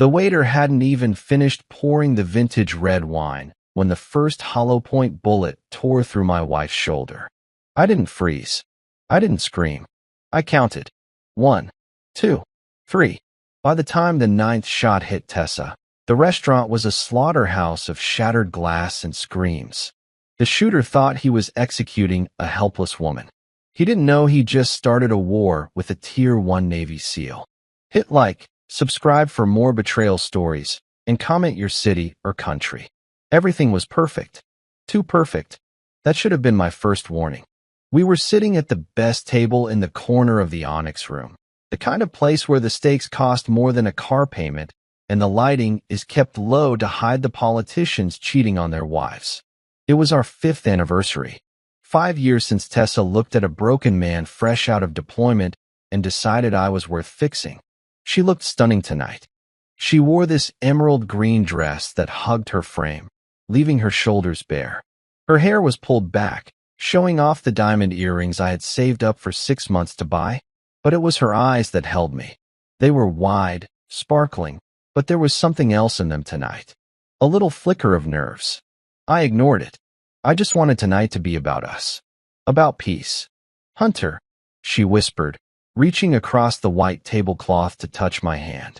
The waiter hadn't even finished pouring the vintage red wine when the first hollow-point bullet tore through my wife's shoulder. I didn't freeze. I didn't scream. I counted. 1, 2, 3. By the time the 9th shot hit Tessa, the restaurant was a slaughterhouse of shattered glass and screams. The shooter thought he was executing a helpless woman. He didn't know he just started a war with a Tier 1 Navy SEAL. Hit like, subscribe for more betrayal stories, and comment your city or country. Everything was perfect. Too perfect. That should have been my first warning. We were sitting at the best table in the corner of the Onyx room, the kind of place where the steaks cost more than a car payment and the lighting is kept low to hide the politicians cheating on their wives. It was our 5th anniversary. 5 years since Tessa looked at a broken man fresh out of deployment and decided I was worth fixing. She looked stunning tonight. She wore this emerald green dress that hugged her frame, leaving her shoulders bare. Her hair was pulled back, showing off the diamond earrings I had saved up for 6 months to buy. But it was her eyes that held me. They were wide, sparkling, but there was something else in them tonight. A little flicker of nerves. I ignored it. I just wanted tonight to be about us. About peace. Hunter, she whispered, reaching across the white tablecloth to touch my hand.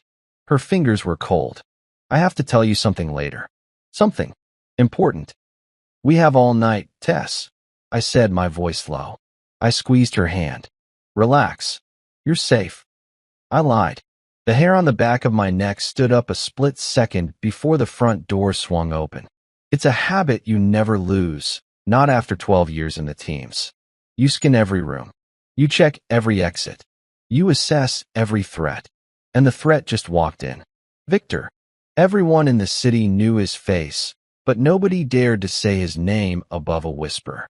Her fingers were cold. I have to tell you something later. Something important. We have all night, Tess, I said, my voice low. I squeezed her hand. Relax. You're safe. I lied. The hair on the back of my neck stood up a split second before the front door swung open. It's a habit you never lose, not after 12 years in the teams. You scan every room. You check every exit. You assess every threat. And the threat just walked in. Victor. Everyone in the city knew his face, but nobody dared to say his name above a whisper.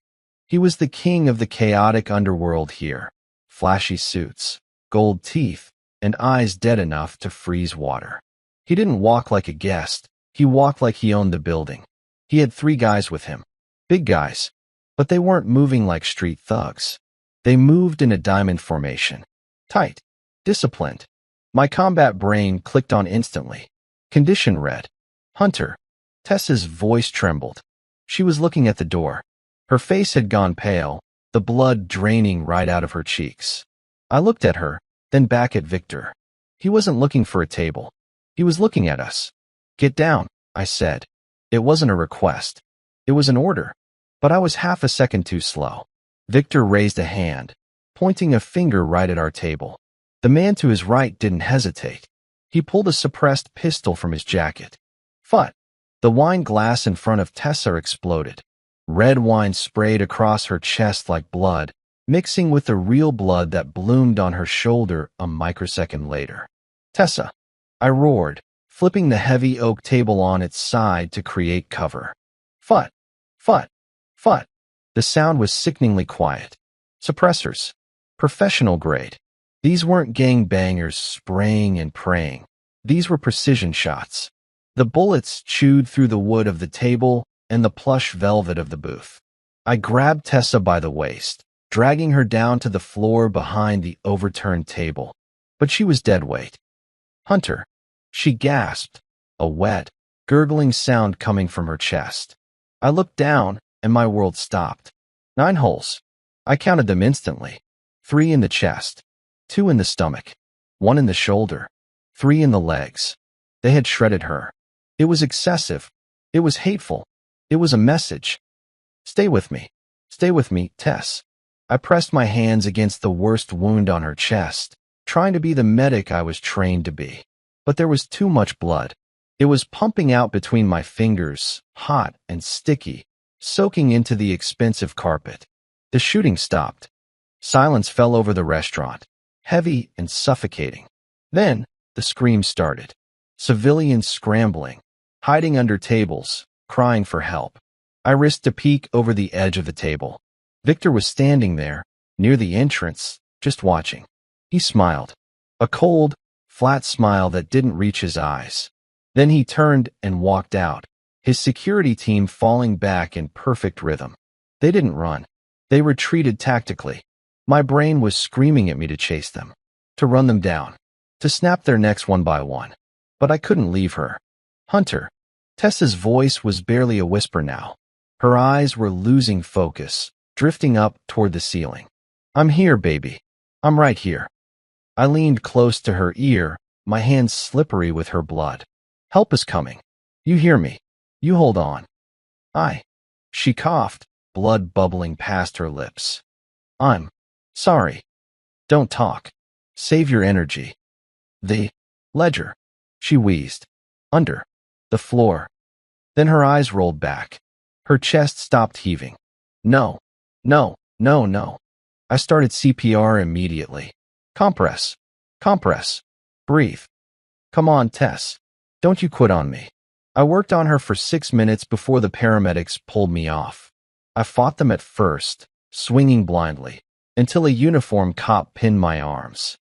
He was the king of the chaotic underworld here. Flashy suits, gold teeth, and eyes dead enough to freeze water. He didn't walk like a guest. He walked like he owned the building. He had 3 guys with him. Big guys. But they weren't moving like street thugs. They moved in a diamond formation. Tight. Disciplined. My combat brain clicked on instantly. Condition read. Hunter. Tessa's voice trembled. She was looking at the door. Her face had gone pale, the blood draining right out of her cheeks. I looked at her, then back at Victor. He wasn't looking for a table. He was looking at us. Get down, I said. It wasn't a request. It was an order. But I was half a second too slow. Victor raised a hand, pointing a finger right at our table. The man to his right didn't hesitate. He pulled a suppressed pistol from his jacket. Phut! The wine glass in front of Tessa exploded. Red wine sprayed across her chest like blood, mixing with the real blood that bloomed on her shoulder a microsecond later. Tessa! I roared, flipping the heavy oak table on its side to create cover. Phut! Phut! Phut! The sound was sickeningly quiet. Suppressors. Professional grade. These weren't gangbangers spraying and praying. These were precision shots. The bullets chewed through the wood of the table and the plush velvet of the booth. I grabbed Tessa by the waist, dragging her down to the floor behind the overturned table. But she was dead weight. Hunter. She gasped, a wet, gurgling sound coming from her chest. I looked down, and my world stopped. 9 holes. I counted them instantly. 3 in the chest, 2 in the stomach, 1 in the shoulder, 3 in the legs. They had shredded her. It was excessive. It was hateful. It was a message. Stay with me, Tess. I pressed my hands against the worst wound on her chest, trying to be the medic I was trained to be. But there was too much blood. It was pumping out between my fingers, hot and sticky, soaking into the expensive carpet. The shooting stopped. Silence fell over the restaurant, heavy and suffocating. Then, the screams started. Civilians scrambling, hiding under tables, crying for help. I risked a peek over the edge of the table. Victor was standing there, near the entrance, just watching. He smiled. A cold, flat smile that didn't reach his eyes. Then he turned and walked out, his security team falling back in perfect rhythm. They didn't run. They retreated tactically. My brain was screaming at me to chase them, to run them down, to snap their necks one by one. but I couldn't leave her. Hunter. Tessa's voice was barely a whisper now. Her eyes were losing focus, drifting up toward the ceiling. I'm here, baby. I'm right here. I leaned close to her ear, my hands slippery with her blood. Help is coming. You hear me. You hold on. She coughed, blood bubbling past her lips. I'm sorry. Don't talk. Save your energy. The ledger. She wheezed. Under the floor. Then her eyes rolled back. Her chest stopped heaving. No. No. No, no. I started CPR immediately. Compress. Compress. Breathe. Come on, Tess. Don't you quit on me. I worked on her for 6 minutes before the paramedics pulled me off. I fought them at first, swinging blindly, until a uniformed cop pinned my arms.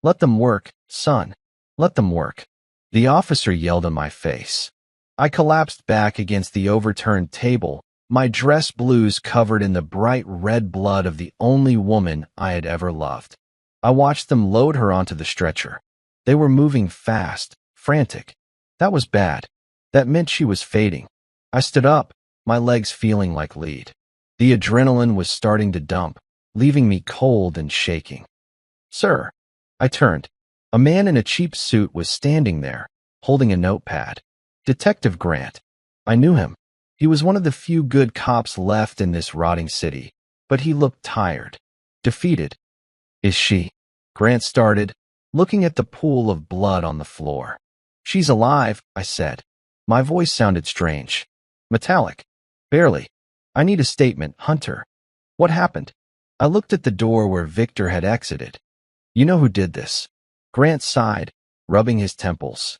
Let them work, son. Let them work. The officer yelled in my face. I collapsed back against the overturned table, my dress blues covered in the bright red blood of the only woman I had ever loved. I watched them load her onto the stretcher. They were moving fast, frantic. That was bad. That meant she was fading. I stood up, my legs feeling like lead. The adrenaline was starting to dump, leaving me cold and shaking. Sir. I turned. A man in a cheap suit was standing there, holding a notepad. Detective Grant. I knew him. He was one of the few good cops left in this rotting city, but he looked tired, defeated. Is she? Grant started, looking at the pool of blood on the floor. She's alive, I said. My voice sounded strange. Metallic. Barely. I need a statement, Hunter. What happened? I looked at the door where Victor had exited. You know who did this? Grant sighed, rubbing his temples.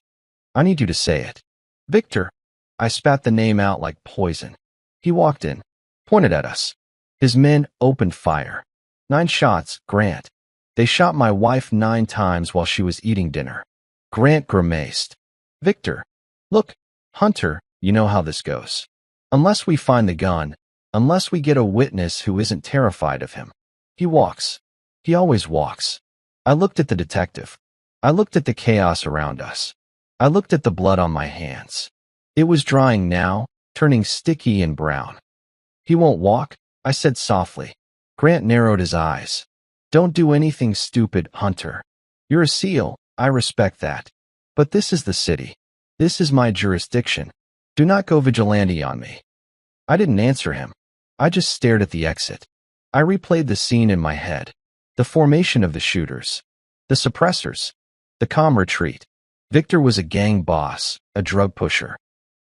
I need you to say it. Victor. I spat the name out like poison. He walked in, pointed at us. His men opened fire. 9 shots, Grant. They shot my wife 9 times while she was eating dinner. Grant grimaced. Victor. Look, Hunter, you know how this goes. Unless we find the gun, unless we get a witness who isn't terrified of him. He walks. He always walks. I looked at the detective. I looked at the chaos around us. I looked at the blood on my hands. It was drying now, turning sticky and brown. He won't walk, I said softly. Grant narrowed his eyes. Don't do anything stupid, Hunter. You're a SEAL, I respect that. But this is the city. This is my jurisdiction. Do not go vigilante on me. I didn't answer him. I just stared at the exit. I replayed the scene in my head. The formation of the shooters. The suppressors. The calm retreat. Victor was a gang boss, a drug pusher.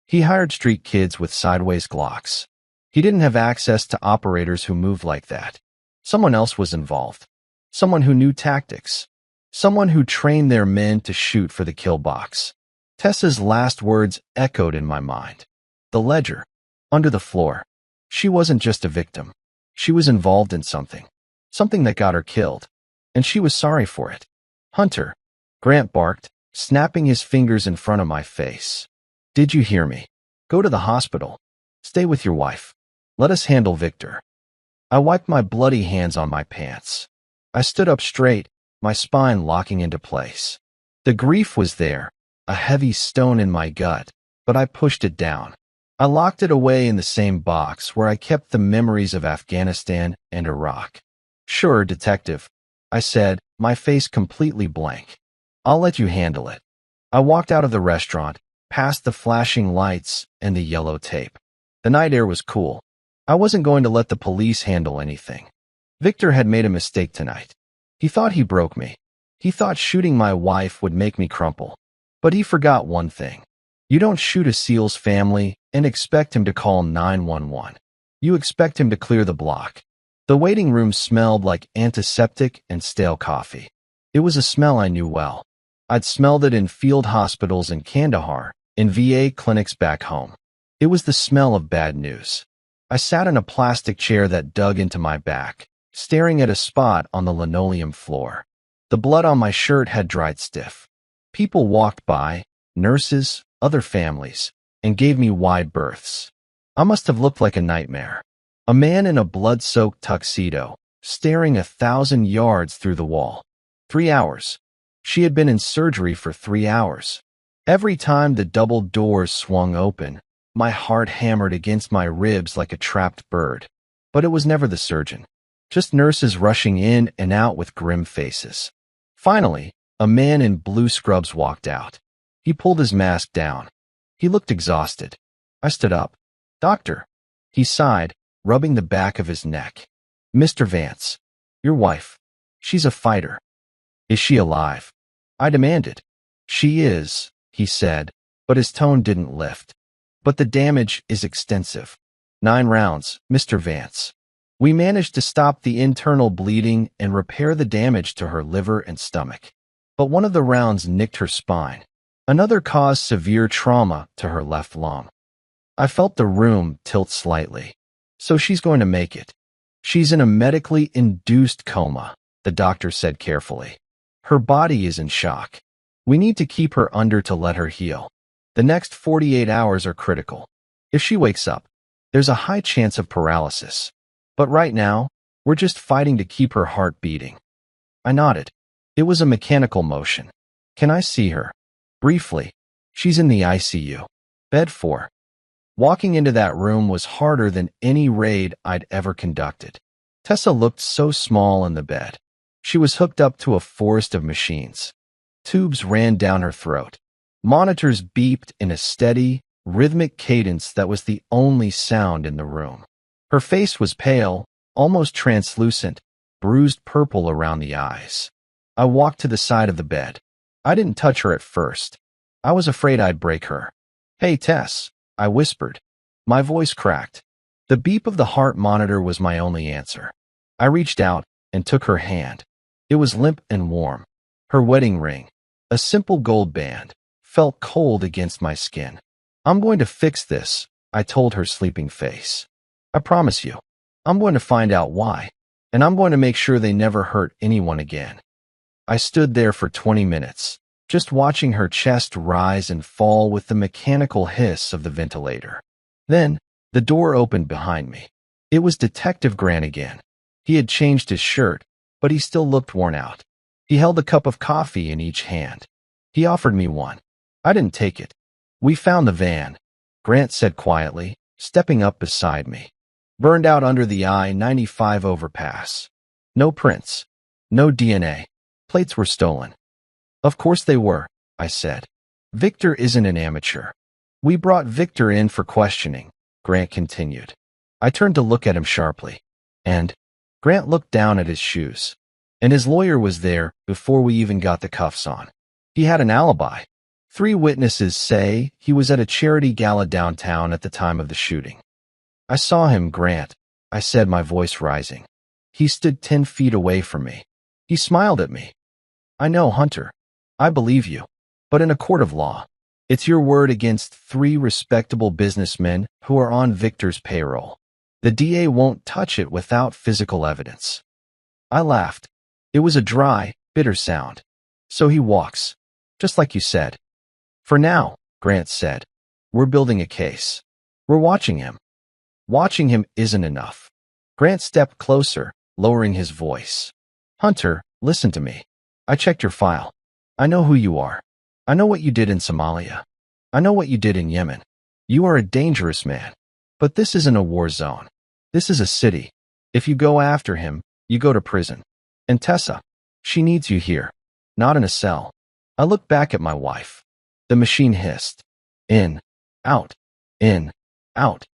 He hired street kids with sideways Glocks. He didn't have access to operators who moved like that. Someone else was involved. Someone who knew tactics. Someone who trained their men to shoot for the kill box. Tessa's last words echoed in my mind. The ledger. Under the floor. She wasn't just a victim. She was involved in something. Something that got her killed. And she was sorry for it. Hunter. Grant barked, snapping his fingers in front of my face. Did you hear me? Go to the hospital. Stay with your wife. Let us handle Victor. I wiped my bloody hands on my pants. I stood up straight, my spine locking into place. The grief was there, a heavy stone in my gut, but I pushed it down. I locked it away in the same box where I kept the memories of Afghanistan and Iraq. Sure, detective, I said, my face completely blank. I'll let you handle it. I walked out of the restaurant, past the flashing lights and the yellow tape. The night air was cool. I wasn't going to let the police handle anything. Victor had made a mistake tonight. He thought he broke me. He thought shooting my wife would make me crumple. But he forgot one thing. You don't shoot a SEAL's family and expect him to call 911. You expect him to clear the block. The waiting room smelled like antiseptic and stale coffee. It was a smell I knew well. I'd smelled it in field hospitals in Kandahar, in VA clinics back home. It was the smell of bad news. I sat in a plastic chair that dug into my back, staring at a spot on the linoleum floor. The blood on my shirt had dried stiff. People walked by, nurses, other families, and gave me wide berths. I must have looked like a nightmare. A man in a blood-soaked tuxedo, staring 1,000 yards through the wall. 3 hours. She had been in surgery for 3 hours. Every time the double doors swung open, my heart hammered against my ribs like a trapped bird. But it was never the surgeon. Just nurses rushing in and out with grim faces. Finally, a man in blue scrubs walked out. He pulled his mask down. He looked exhausted. I stood up. "Doctor." He sighed, rubbing the back of his neck. "Mr. Vance, your wife. She's a fighter. Is she alive?" I demanded. "She is," he said, but his tone didn't lift. "But the damage is extensive. 9 rounds, Mr. Vance. We managed to stop the internal bleeding and repair the damage to her liver and stomach. But one of the rounds nicked her spine. Another caused severe trauma to her left lung." I felt the room tilt slightly. "So she's going to make it." "She's in a medically induced coma," the doctor said carefully. "Her body is in shock. We need to keep her under to let her heal. The next 48 hours are critical. If she wakes up, there's a high chance of paralysis. But right now, we're just fighting to keep her heart beating." I nodded. It was a mechanical motion. "Can I see her?" "Briefly. She's in the ICU. Bed 4. Walking into that room was harder than any raid I'd ever conducted. Tessa looked so small in the bed. She was hooked up to a forest of machines. Tubes ran down her throat. Monitors beeped in a steady, rhythmic cadence that was the only sound in the room. Her face was pale, almost translucent, bruised purple around the eyes. I walked to the side of the bed. I didn't touch her at first. I was afraid I'd break her. "Hey, Tess," I whispered. My voice cracked. The beep of the heart monitor was my only answer. I reached out and took her hand. It was limp and warm. Her wedding ring, a simple gold band, felt cold against my skin. "I'm going to fix this," I told her sleeping face. "I promise you. I'm going to find out why, and I'm going to make sure they never hurt anyone again." I stood there for 20 minutes, just watching her chest rise and fall with the mechanical hiss of the ventilator. Then, the door opened behind me. It was Detective Grant again. He had changed his shirt, but he still looked worn out. He held a cup of coffee in each hand. He offered me one. I didn't take it. "We found the van," Grant said quietly, stepping up beside me. "Burned out under the I-95 overpass. No prints. No DNA. Plates were stolen." "Of course they were," I said. "Victor isn't an amateur." "We brought Victor in for questioning," Grant continued. I turned to look at him sharply. "And?" Grant looked down at his shoes. "And his lawyer was there before we even got the cuffs on. He had an alibi. 3 witnesses say he was at a charity gala downtown at the time of the shooting." "I saw him, Grant," I said, my voice rising. "He stood 10 feet away from me. He smiled at me." "I know, Hunter. I believe you. But in a court of law, it's your word against 3 respectable businessmen who are on Victor's payroll. The DA won't touch it without physical evidence." I laughed. It was a dry, bitter sound. "So he walks, just like you said." "For now," Grant said. "We're building a case. We're watching him." "Watching him isn't enough." Grant stepped closer, lowering his voice. "Hunter, listen to me. I checked your file. I know who you are. I know what you did in Somalia. I know what you did in Yemen. You are a dangerous man. But this isn't a war zone. This is a city. If you go after him, you go to prison. And Tessa, she needs you here, not in a cell." I looked back at my wife. The machine hissed. "In, out, in, out."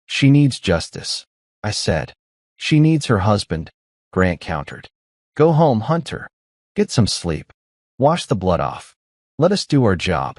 "She needs justice," I said. "She needs her husband," Grant countered. "Go home, Hunter. Get some sleep. Wash the blood off. Let us do our job."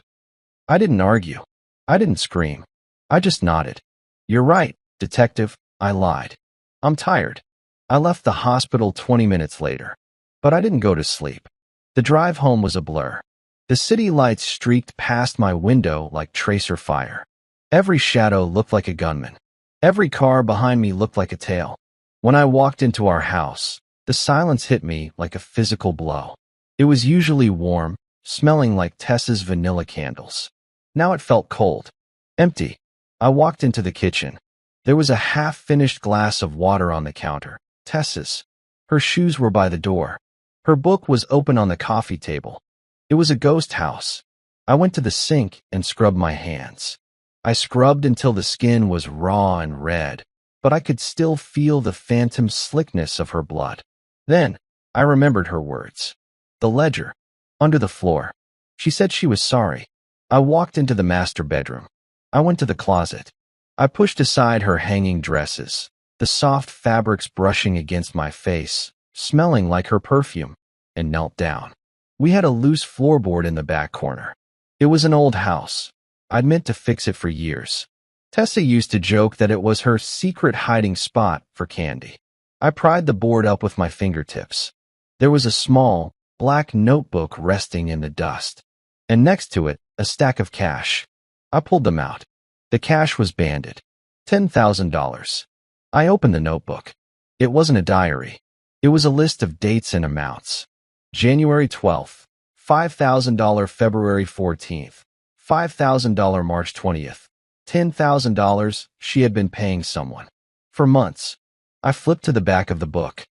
I didn't argue. I didn't scream. I just nodded. "You're right, detective," I lied. "I'm tired." I left the hospital 20 minutes later. But I didn't go to sleep. The drive home was a blur. The city lights streaked past my window like tracer fire. Every shadow looked like a gunman. Every car behind me looked like a tail. When I walked into our house, the silence hit me like a physical blow. It was usually warm, smelling like Tessa's vanilla candles. Now it felt cold, empty. I walked into the kitchen. There was a half-finished glass of water on the counter, Tessa's. Her shoes were by the door. Her book was open on the coffee table. It was a ghost house. I went to the sink and scrubbed my hands. I scrubbed until the skin was raw and red, but I could still feel the phantom slickness of her blood. Then, I remembered her words. The ledger. Under the floor. She said she was sorry. I walked into the master bedroom. I went to the closet. I pushed aside her hanging dresses, the soft fabrics brushing against my face, smelling like her perfume, and knelt down. We had a loose floorboard in the back corner. It was an old house. I'd meant to fix it for years. Tessa used to joke that it was her secret hiding spot for candy. I pried the board up with my fingertips. There was a small, black notebook resting in the dust, and next to it, a stack of cash. I pulled them out. The cash was banded. $10,000. I opened the notebook. It wasn't a diary. It was a list of dates and amounts. January 12th, $5,000 February 14th, $5,000 March 20th, $10,000 she had been paying someone. For months. I flipped to the back of the book.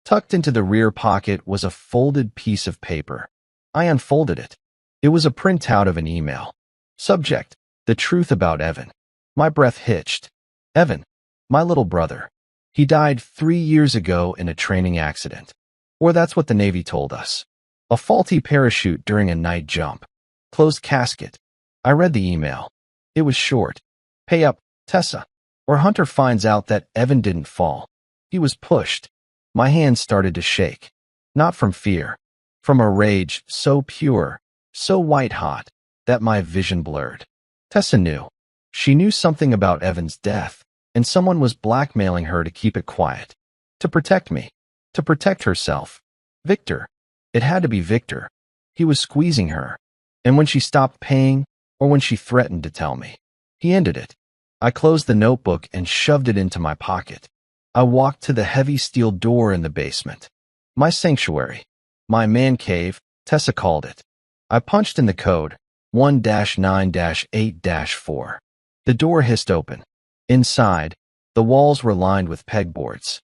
Tucked into the rear pocket was a folded piece of paper. I unfolded it. It was a printout of an email. Subject: the truth about Evan. My breath hitched. Evan, my little brother. He died 3 years ago in a training accident. Or that's what the Navy told us. A faulty parachute during a night jump. Closed casket. I read the email. It was short. Pay up, Tessa, or Hunter finds out that Evan didn't fall. He was pushed. My hands started to shake. Not from fear. From a rage so pure, so white-hot, that my vision blurred. Tessa knew. She knew something about Evan's death, and someone was blackmailing her to keep it quiet. To protect me. To protect herself. Victor. It had to be Victor. He was squeezing her. And when she stopped paying, or when she threatened to tell me, he ended it. I closed the notebook and shoved it into my pocket. I walked to the heavy steel door in the basement. My sanctuary. My man cave, Tessa called it. I punched in the code, 1-9-8-4. The door hissed open. Inside, the walls were lined with pegboards.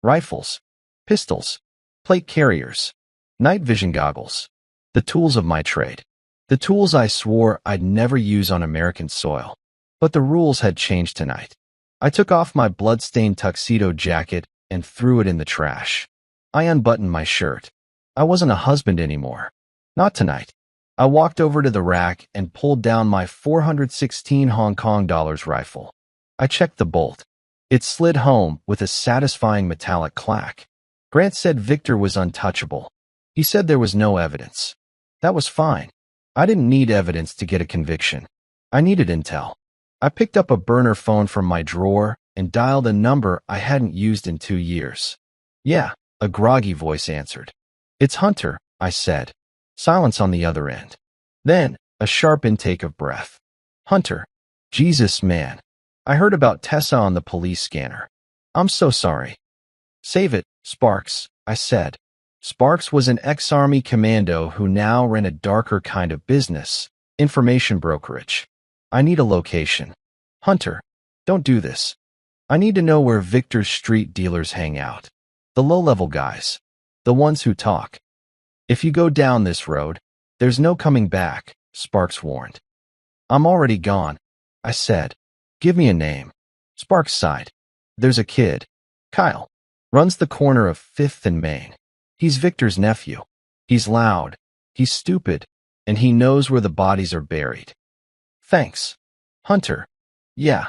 Rifles. Pistols. Plate carriers. Night vision goggles. The tools of my trade. The tools I swore I'd never use on American soil. But the rules had changed tonight. I took off my blood-stained tuxedo jacket and threw it in the trash. I unbuttoned my shirt. I wasn't a husband anymore. Not tonight. I walked over to the rack and pulled down my 416 Hong Kong dollars rifle. I checked the bolt. It slid home with a satisfying metallic clack. Grant said Victor was untouchable. He said there was no evidence. That was fine. I didn't need evidence to get a conviction. I needed intel. I picked up a burner phone from my drawer and dialed a number I hadn't used in 2 years. Yeah, a groggy voice answered. It's Hunter, I said. Silence on the other end. Then, a sharp intake of breath. Hunter. Jesus, man. I heard about Tessa on the police scanner. I'm so sorry. Save it, Sparks, I said. Sparks was an ex-Army commando who now ran a darker kind of business, information brokerage. I need a location. Hunter, don't do this. I need to know where Victor's street dealers hang out. The low-level guys. The ones who talk. If you go down this road, there's no coming back, Sparks warned. I'm already gone, I said. Give me a name. Sparks sighed. There's a kid. Kyle. Runs the corner of 5th and Main. He's Victor's nephew. He's loud. He's stupid. And he knows where the bodies are buried. Thanks. Hunter. Yeah.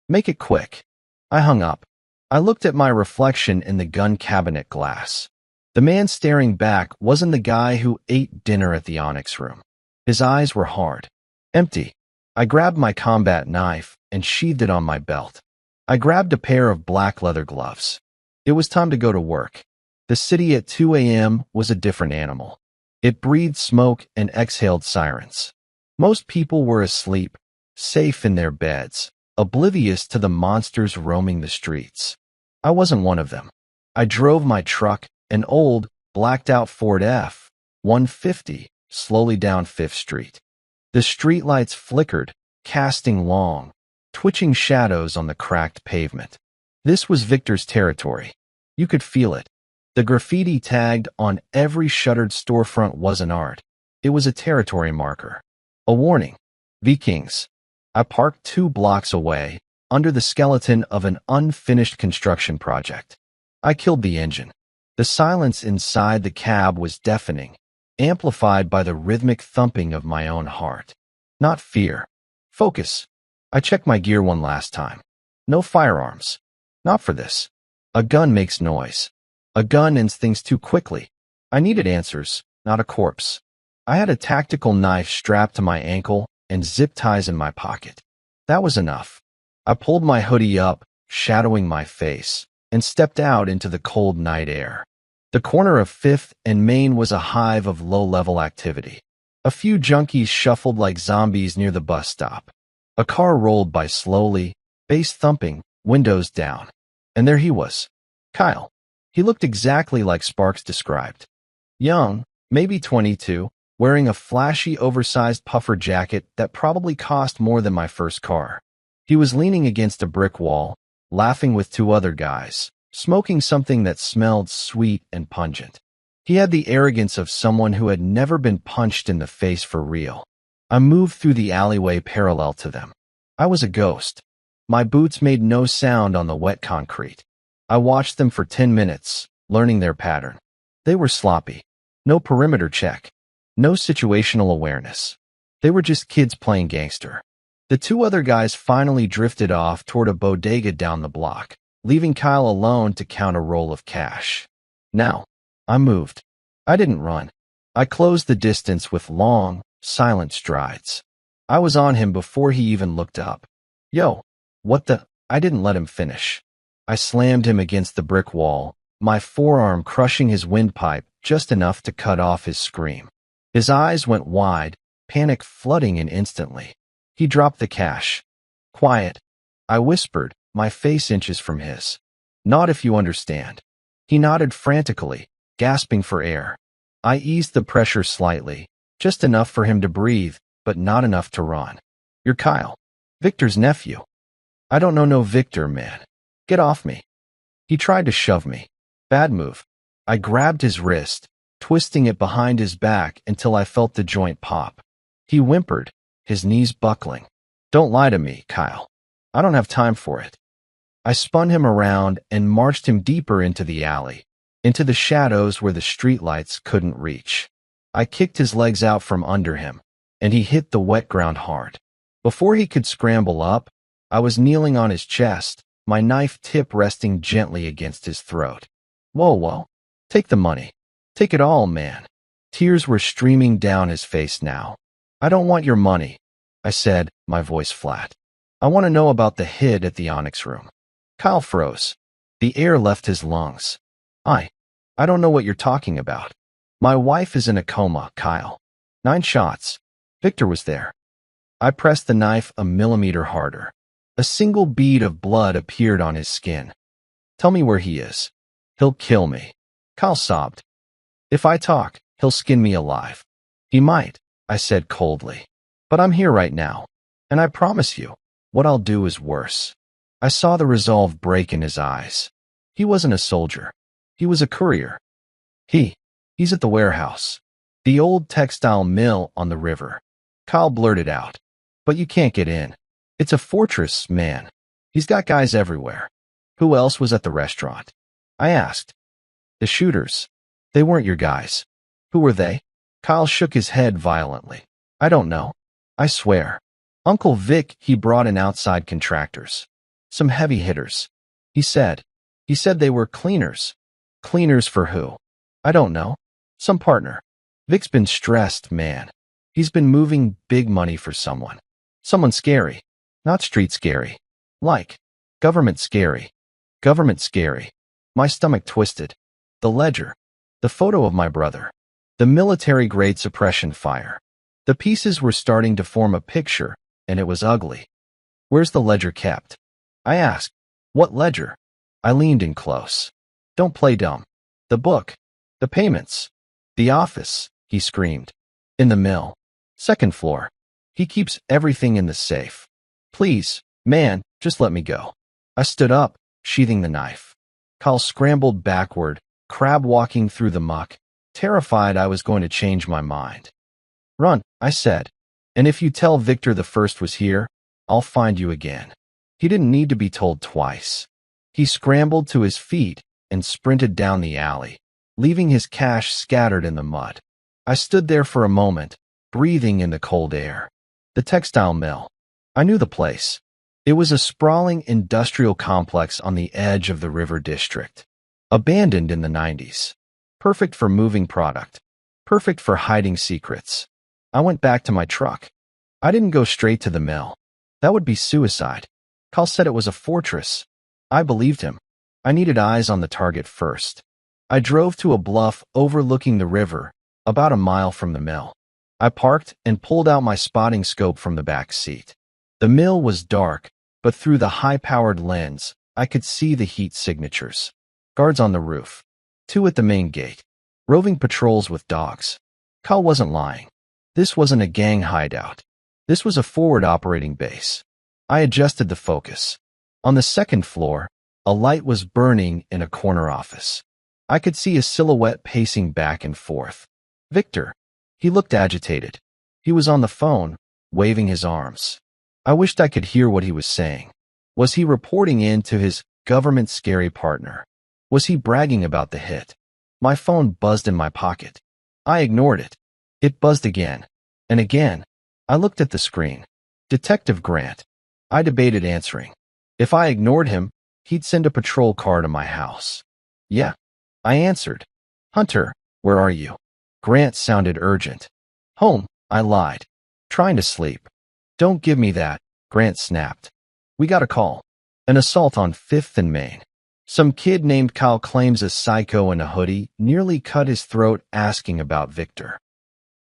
Make it quick. I hung up. I looked at my reflection in the gun cabinet glass. The man staring back wasn't the guy who ate dinner at the Onyx Room. His eyes were hard. Empty. I grabbed my combat knife and sheathed it on my belt. I grabbed a pair of black leather gloves. It was time to go to work. The city at 2 a.m. was a different animal. It breathed smoke and exhaled sirens. Most people were asleep, safe in their beds, oblivious to the monsters roaming the streets. I wasn't one of them. I drove my truck, an old, blacked-out Ford F-150, slowly down 5th Street. The streetlights flickered, casting long, twitching shadows on the cracked pavement. This was Victor's territory. You could feel it. The graffiti tagged on every shuttered storefront wasn't art. It was a territory marker. A warning. Vikings. I parked 2 blocks away, under the skeleton of an unfinished construction project. I killed the engine. The silence inside the cab was deafening, amplified by the rhythmic thumping of my own heart. Not fear. Focus. I checked my gear one last time. No firearms. Not for this. A gun makes noise. A gun ends things too quickly. I needed answers, not a corpse. I had a tactical knife strapped to my ankle and zip ties in my pocket. That was enough. I pulled my hoodie up, shadowing my face, and stepped out into the cold night air. The corner of 5th and Main was a hive of low-level activity. A few junkies shuffled like zombies near the bus stop. A car rolled by slowly, bass thumping, windows down. And there he was. Kyle. He looked exactly like Sparks described. Young, maybe 22, wearing a flashy, oversized puffer jacket that probably cost more than my first car. He was leaning against a brick wall, laughing with 2 other guys, smoking something that smelled sweet and pungent. He had the arrogance of someone who had never been punched in the face for real. I moved through the alleyway parallel to them. I was a ghost. My boots made no sound on the wet concrete. I watched them for 10 minutes, learning their pattern. They were sloppy. No perimeter check. No situational awareness. They were just kids playing gangster. The 2 other guys finally drifted off toward a bodega down the block, leaving Kyle alone to count a roll of cash. Now, I moved. I didn't run. I closed the distance with long, silent strides. I was on him before he even looked up. Yo, what the? I didn't let him finish. I slammed him against the brick wall, my forearm crushing his windpipe just enough to cut off his scream. His eyes went wide, panic flooding in instantly. He dropped the cash. Quiet. I whispered, my face inches from his. Not if you understand. He nodded frantically, gasping for air. I eased the pressure slightly, just enough for him to breathe, but not enough to run. You're Kyle. Victor's nephew. I don't know no Victor, man. Get off me. He tried to shove me. Bad move. I grabbed his wrist, twisting it behind his back until I felt the joint pop. He whimpered, his knees buckling. Don't lie to me, Kyle. I don't have time for it. I spun him around and marched him deeper into the alley, into the shadows where the streetlights couldn't reach. I kicked his legs out from under him, and he hit the wet ground hard. Before he could scramble up, I was kneeling on his chest, my knife tip resting gently against his throat. Whoa. Take the money. Take it all, man. Tears were streaming down his face now. I don't want your money, I said, my voice flat. I want to know about the hid at the Onyx Room. Kyle froze. The air left his lungs. I don't know what you're talking about. My wife is in a coma, Kyle. 9 shots. Victor was there. I pressed the knife a millimeter harder. A single bead of blood appeared on his skin. Tell me where he is. He'll kill me. Kyle sobbed. If I talk, he'll skin me alive. He might, I said coldly. But I'm here right now. And I promise you, what I'll do is worse. I saw the resolve break in his eyes. He wasn't a soldier. He was a courier. He's at the warehouse. The old textile mill on the river. Kyle blurted out. But you can't get in. It's a fortress, man. He's got guys everywhere. Who else was at the restaurant? I asked. The shooters. They weren't your guys. Who were they? Kyle shook his head violently. I don't know. I swear. Uncle Vic, he brought in outside contractors. Some heavy hitters. He said they were cleaners. Cleaners for who? I don't know. Some partner. Vic's been stressed, man. He's been moving big money for someone. Someone scary. Not street scary. Like. Government scary. Government scary. My stomach twisted. The ledger. The photo of my brother. The military-grade suppression fire. The pieces were starting to form a picture, and it was ugly. Where's the ledger kept? I asked. What ledger? I leaned in close. Don't play dumb. The book. The payments. The office, he screamed. In the mill. 2nd floor. He keeps everything in the safe. Please, man, just let me go. I stood up, sheathing the knife. Kyle scrambled backward, crab walking through the muck, terrified I was going to change my mind. Run, I said. And if you tell Victor the first was here, I'll find you again." He didn't need to be told twice. He scrambled to his feet and sprinted down the alley, leaving his cash scattered in the mud. I stood there for a moment, breathing in the cold air. The textile mill. I knew the place. It was a sprawling industrial complex on the edge of the river district. Abandoned in the 90s. Perfect for moving product. Perfect for hiding secrets. I went back to my truck. I didn't go straight to the mill. That would be suicide. Carl said it was a fortress. I believed him. I needed eyes on the target first. I drove to a bluff overlooking the river, about a mile from the mill. I parked and pulled out my spotting scope from the back seat. The mill was dark, but through the high-powered lens, I could see the heat signatures. Guards on the roof. 2 at the main gate. Roving patrols with dogs. Carl wasn't lying. This wasn't a gang hideout. This was a forward operating base. I adjusted the focus. On the second floor, a light was burning in a corner office. I could see a silhouette pacing back and forth. Victor. He looked agitated. He was on the phone, waving his arms. I wished I could hear what he was saying. Was he reporting in to his government scary partner? Was he bragging about the hit? My phone buzzed in my pocket. I ignored it. It buzzed again. And again. I looked at the screen. Detective Grant. I debated answering. If I ignored him, he'd send a patrol car to my house. Yeah. I answered. "Hunter, where are you?" Grant sounded urgent. "Home," I lied. "Trying to sleep." "Don't give me that," Grant snapped. "We got a call. An assault on 5th and Main. Some kid named Kyle claims a psycho in a hoodie nearly cut his throat asking about Victor."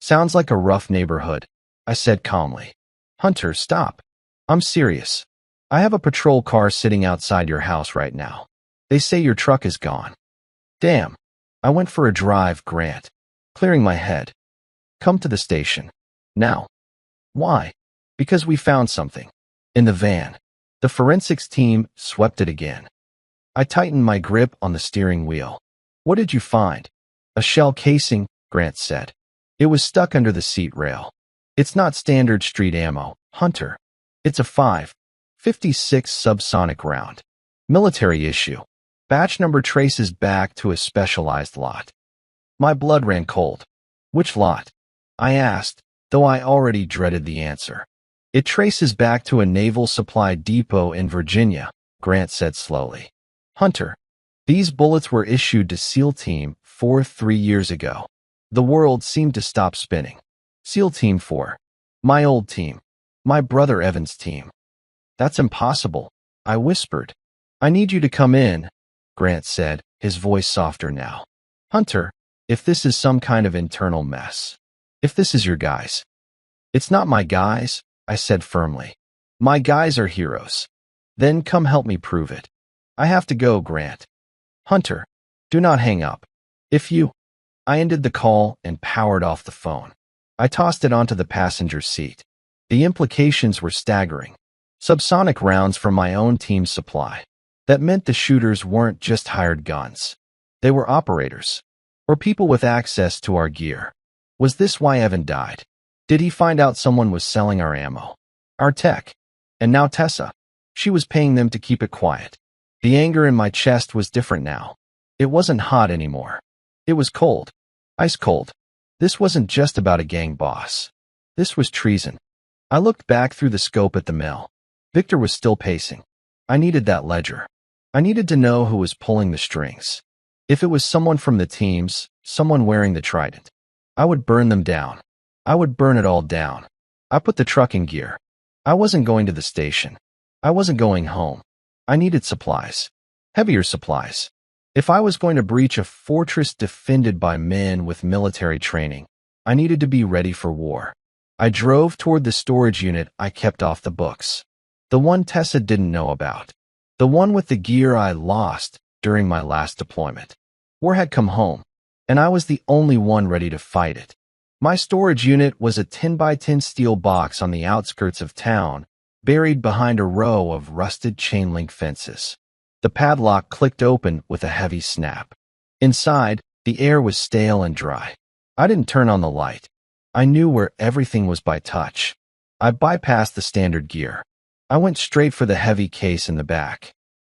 "Sounds like a rough neighborhood," I said calmly. "Hunter, stop. I'm serious. I have a patrol car sitting outside your house right now. They say your truck is gone." "Damn." I went for a drive, Grant. Clearing my head. "Come to the station. Now." "Why?" "Because we found something. In the van." The forensics team swept it again. I tightened my grip on the steering wheel. "What did you find?" "A shell casing," Grant said. "It was stuck under the seat rail. It's not standard street ammo, Hunter. It's a 5.56 subsonic round. Military issue. Batch number traces back to a specialized lot." My blood ran cold. "Which lot?" I asked, though I already dreaded the answer. "It traces back to a naval supply depot in Virginia," Grant said slowly. "Hunter, these bullets were issued to SEAL Team 4 3 years ago." The world seemed to stop spinning. SEAL Team 4. My old team. My brother Evan's team. "That's impossible," I whispered. "I need you to come in," Grant said, his voice softer now. "Hunter, if this is some kind of internal mess. If this is your guys." "It's not my guys," I said firmly. "My guys are heroes." "Then come help me prove it." "I have to go, Grant." "Hunter, do not hang up. If you—" I ended the call and powered off the phone. I tossed it onto the passenger seat. The implications were staggering. Subsonic rounds from my own team's supply. That meant the shooters weren't just hired guns. They were operators. Or people with access to our gear. Was this why Evan died? Did he find out someone was selling our ammo? Our tech? And now Tessa. She was paying them to keep it quiet. The anger in my chest was different now. It wasn't hot anymore. It was cold. Ice cold. This wasn't just about a gang boss. This was treason. I looked back through the scope at the mill. Victor was still pacing. I needed that ledger. I needed to know who was pulling the strings. If it was someone from the teams, someone wearing the trident, I would burn them down. I would burn it all down. I put the truck in gear. I wasn't going to the station. I wasn't going home. I needed supplies. Heavier supplies. If I was going to breach a fortress defended by men with military training, I needed to be ready for war. I drove toward the storage unit I kept off the books. The one Tessa didn't know about. The one with the gear I lost during my last deployment. War had come home, and I was the only one ready to fight it. My storage unit was a 10 by 10 steel box on the outskirts of town, buried behind a row of rusted chain-link fences. The padlock clicked open with a heavy snap. Inside, the air was stale and dry. I didn't turn on the light. I knew where everything was by touch. I bypassed the standard gear. I went straight for the heavy case in the back.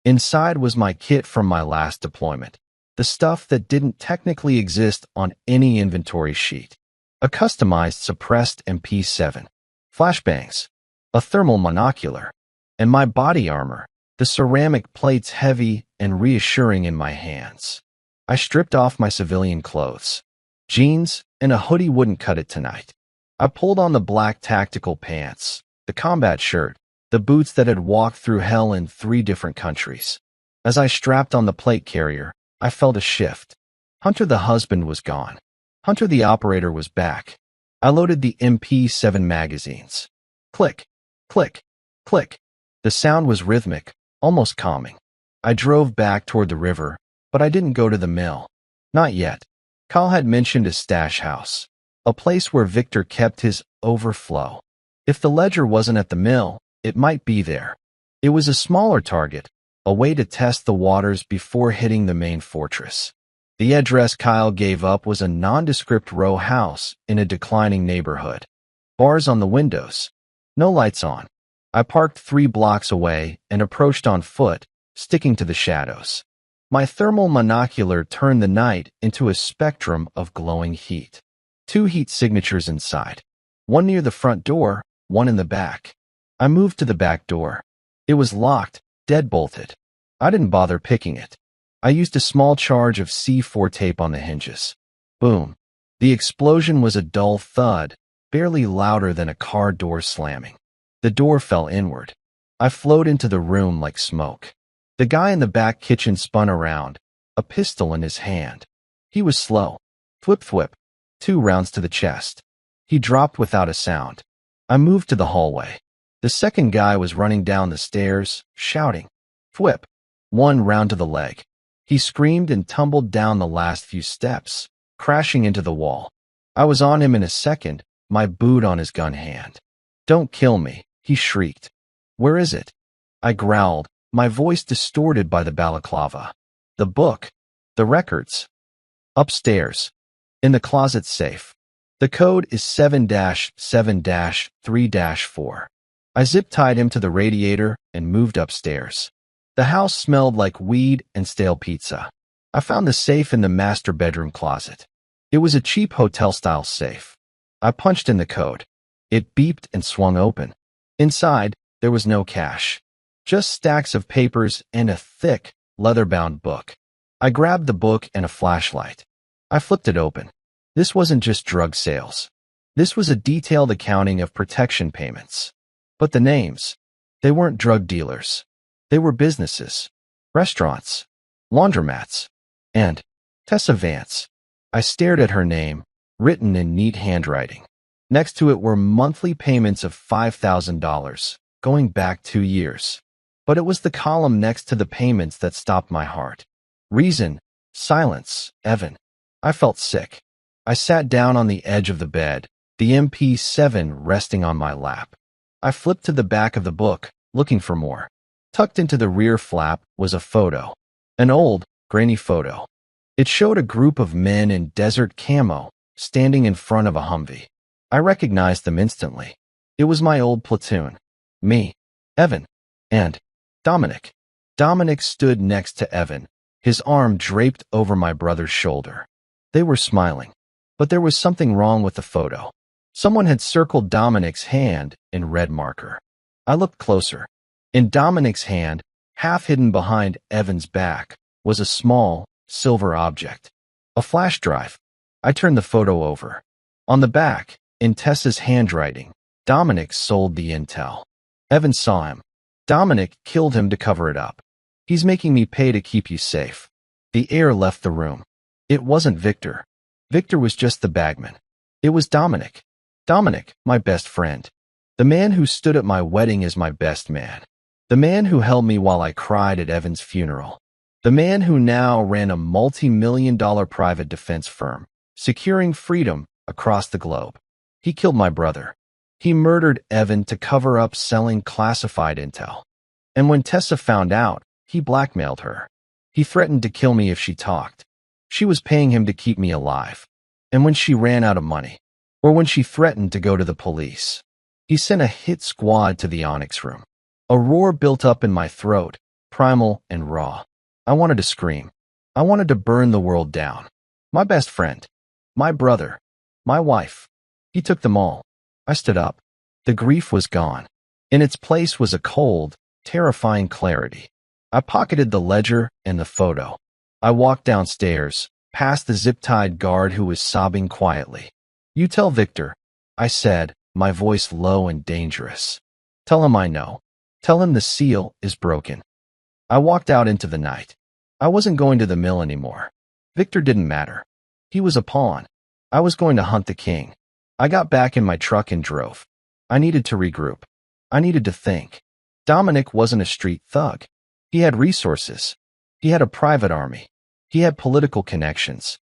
Inside was my kit from my last deployment, the stuff that didn't technically exist on any inventory sheet. A customized suppressed MP7, flashbangs, a thermal monocular, and my body armor, the ceramic plates heavy and reassuring in my hands. I stripped off my civilian clothes. Jeans and a hoodie wouldn't cut it tonight. I pulled on the black tactical pants, the combat shirt, the boots that had walked through hell in 3 different countries. As I strapped on the plate carrier, I felt a shift. Hunter the husband was gone. Hunter the operator was back. I loaded the MP7 magazines. Click, click, click. The sound was rhythmic, almost calming. I drove back toward the river, but I didn't go to the mill. Not yet. Kyle had mentioned a stash house, a place where Victor kept his overflow. If the ledger wasn't at the mill, it might be there. It was a smaller target, a way to test the waters before hitting the main fortress. The address Kyle gave up was a nondescript row house in a declining neighborhood. Bars on the windows. No lights on. I parked 3 blocks away and approached on foot, sticking to the shadows. My thermal monocular turned the night into a spectrum of glowing heat. 2 heat signatures inside. One near the front door, one in the back. I moved to the back door. It was locked, deadbolted. I didn't bother picking it. I used a small charge of C4 tape on the hinges. Boom. The explosion was a dull thud, barely louder than a car door slamming. The door fell inward. I flowed into the room like smoke. The guy in the back kitchen spun around, a pistol in his hand. He was slow. Thwip thwip. 2 rounds to the chest. He dropped without a sound. I moved to the hallway. The second guy was running down the stairs, shouting. Thwip. 1 round to the leg. He screamed and tumbled down the last few steps, crashing into the wall. I was on him in a second, my boot on his gun hand. Don't kill me, he shrieked. Where is it? I growled, my voice distorted by the balaclava. The book. The records. Upstairs. In the closet safe. The code is 7-7-3-4. I zip-tied him to the radiator and moved upstairs. The house smelled like weed and stale pizza. I found the safe in the master bedroom closet. It was a cheap hotel-style safe. I punched in the code. It beeped and swung open. Inside, there was no cash. Just stacks of papers and a thick, leather-bound book. I grabbed the book and a flashlight. I flipped it open. This wasn't just drug sales. This was a detailed accounting of protection payments. But the names, they weren't drug dealers. They were businesses, restaurants, laundromats, and Tessa Vance. I stared at her name, written in neat handwriting. Next to it were monthly payments of $5,000, going back 2 years. But it was the column next to the payments that stopped my heart. Reason, silence, Evan. I felt sick. I sat down on the edge of the bed, the MP7 resting on my lap. I flipped to the back of the book, looking for more. Tucked into the rear flap was a photo. An old, grainy photo. It showed a group of men in desert camo, standing in front of a Humvee. I recognized them instantly. It was my old platoon. Me, Evan, and Dominic. Dominic stood next to Evan, his arm draped over my brother's shoulder. They were smiling. But there was something wrong with the photo. Someone had circled Dominic's hand in red marker. I looked closer. In Dominic's hand, half hidden behind Evan's back, was a small, silver object. A flash drive. I turned the photo over. On the back, in Tessa's handwriting, Dominic sold the intel. Evan saw him. Dominic killed him to cover it up. He's making me pay to keep you safe. The air left the room. It wasn't Victor. Victor was just the bagman. It was Dominic. Dominic, my best friend. The man who stood at my wedding as my best man. The man who held me while I cried at Evan's funeral. The man who now ran a multi-million-dollar private defense firm, securing freedom across the globe. He killed my brother. He murdered Evan to cover up selling classified intel. And when Tessa found out, he blackmailed her. He threatened to kill me if she talked. She was paying him to keep me alive. And when she ran out of money, or when she threatened to go to the police. He sent a hit squad to the Onyx room. A roar built up in my throat, primal and raw. I wanted to scream. I wanted to burn the world down. My best friend. My brother. My wife. He took them all. I stood up. The grief was gone. In its place was a cold, terrifying clarity. I pocketed the ledger and the photo. I walked downstairs, past the zip-tied guard who was sobbing quietly. "You tell Victor," I said, my voice low and dangerous. "Tell him I know. Tell him the seal is broken." I walked out into the night. I wasn't going to the mill anymore. Victor didn't matter. He was a pawn. I was going to hunt the king. I got back in my truck and drove. I needed to regroup. I needed to think. Dominic wasn't a street thug. He had resources. He had a private army. He had political connections.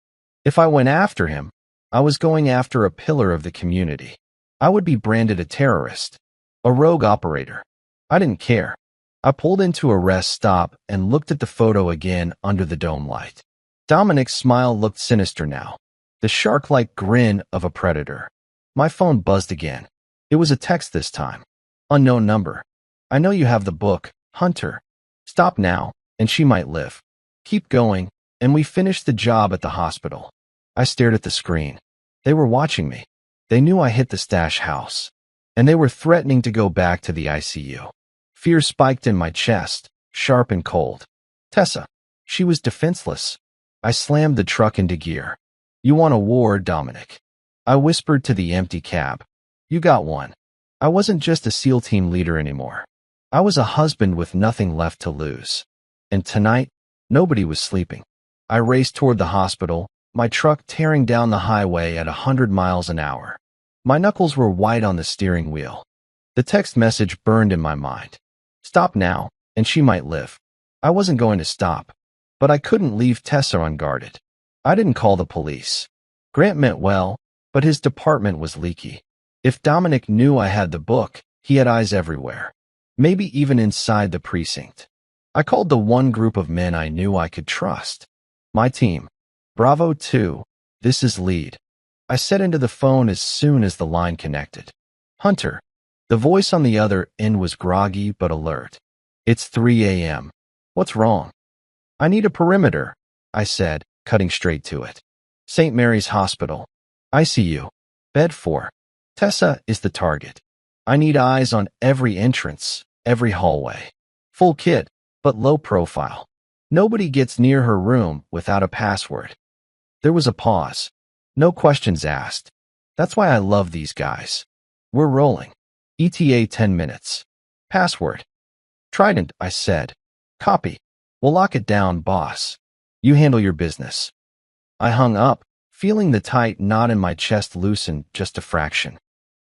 If I went after him, I was going after a pillar of the community. I would be branded a terrorist, a rogue operator. I didn't care. I pulled into a rest stop and looked at the photo again under the dome light. Dominic's smile looked sinister now, the shark-like grin of a predator. My phone buzzed again. It was a text this time. Unknown number. "I know you have the book, Hunter. Stop now, and she might live. Keep going," and we finished the job at the hospital. I stared at the screen. They were watching me. They knew I hit the stash house, and they were threatening to go back to the ICU. Fear spiked in my chest, sharp and cold. Tessa. She was defenseless. I slammed the truck into gear. "You want a war, Dominic?" I whispered to the empty cab. "You got one." I wasn't just a SEAL team leader anymore. I was a husband with nothing left to lose. And tonight, nobody was sleeping. I raced toward the hospital, my truck tearing down the highway at 100 miles an hour. My knuckles were white on the steering wheel. The text message burned in my mind. "Stop now, and she might live." I wasn't going to stop, but I couldn't leave Tessa unguarded. I didn't call the police. Grant meant well, but his department was leaky. If Dominic knew I had the book, he had eyes everywhere, maybe even inside the precinct. I called the one group of men I knew I could trust. My team. "Bravo 2, this is Lead." I said into the phone as soon as the line connected. "Hunter." The voice on the other end was groggy but alert. "It's 3 a.m. What's wrong?" "I need a perimeter," I said, cutting straight to it. "St. Mary's Hospital. ICU. Bed 4. Tessa is the target. I need eyes on every entrance, every hallway. Full kit, but low profile. Nobody gets near her room without a password." There was a pause. No questions asked. That's why I love these guys. "We're rolling. ETA 10 minutes. Password." "Trident," I said. "Copy. We'll lock it down, boss. You handle your business." I hung up, feeling the tight knot in my chest loosen just a fraction.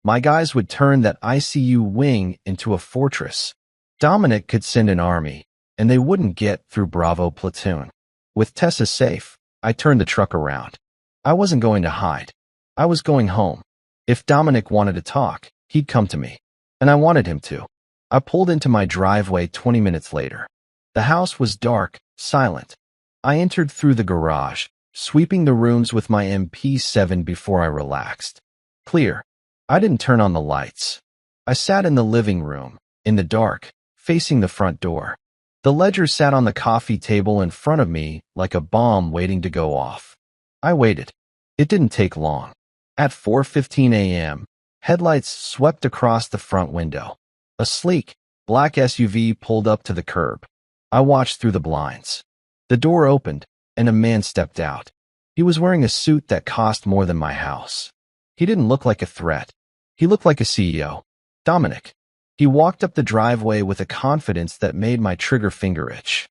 My guys would turn that ICU wing into a fortress. Dominic could send an army, and they wouldn't get through Bravo platoon. With Tessa safe, I turned the truck around. I wasn't going to hide. I was going home. If Dominic wanted to talk, he'd come to me, and I wanted him to. I pulled into my driveway 20 minutes later. The house was dark, silent. I entered through the garage, sweeping the rooms with my MP7 before I relaxed. Clear. I didn't turn on the lights. I sat in the living room, in the dark, facing the front door. The ledger sat on the coffee table in front of me like a bomb waiting to go off. I waited. It didn't take long. At 4:15 a.m., headlights swept across the front window. A sleek, black SUV pulled up to the curb. I watched through the blinds. The door opened, and a man stepped out. He was wearing a suit that cost more than my house. He didn't look like a threat. He looked like a CEO. Dominic. He walked up the driveway with a confidence that made my trigger finger itch.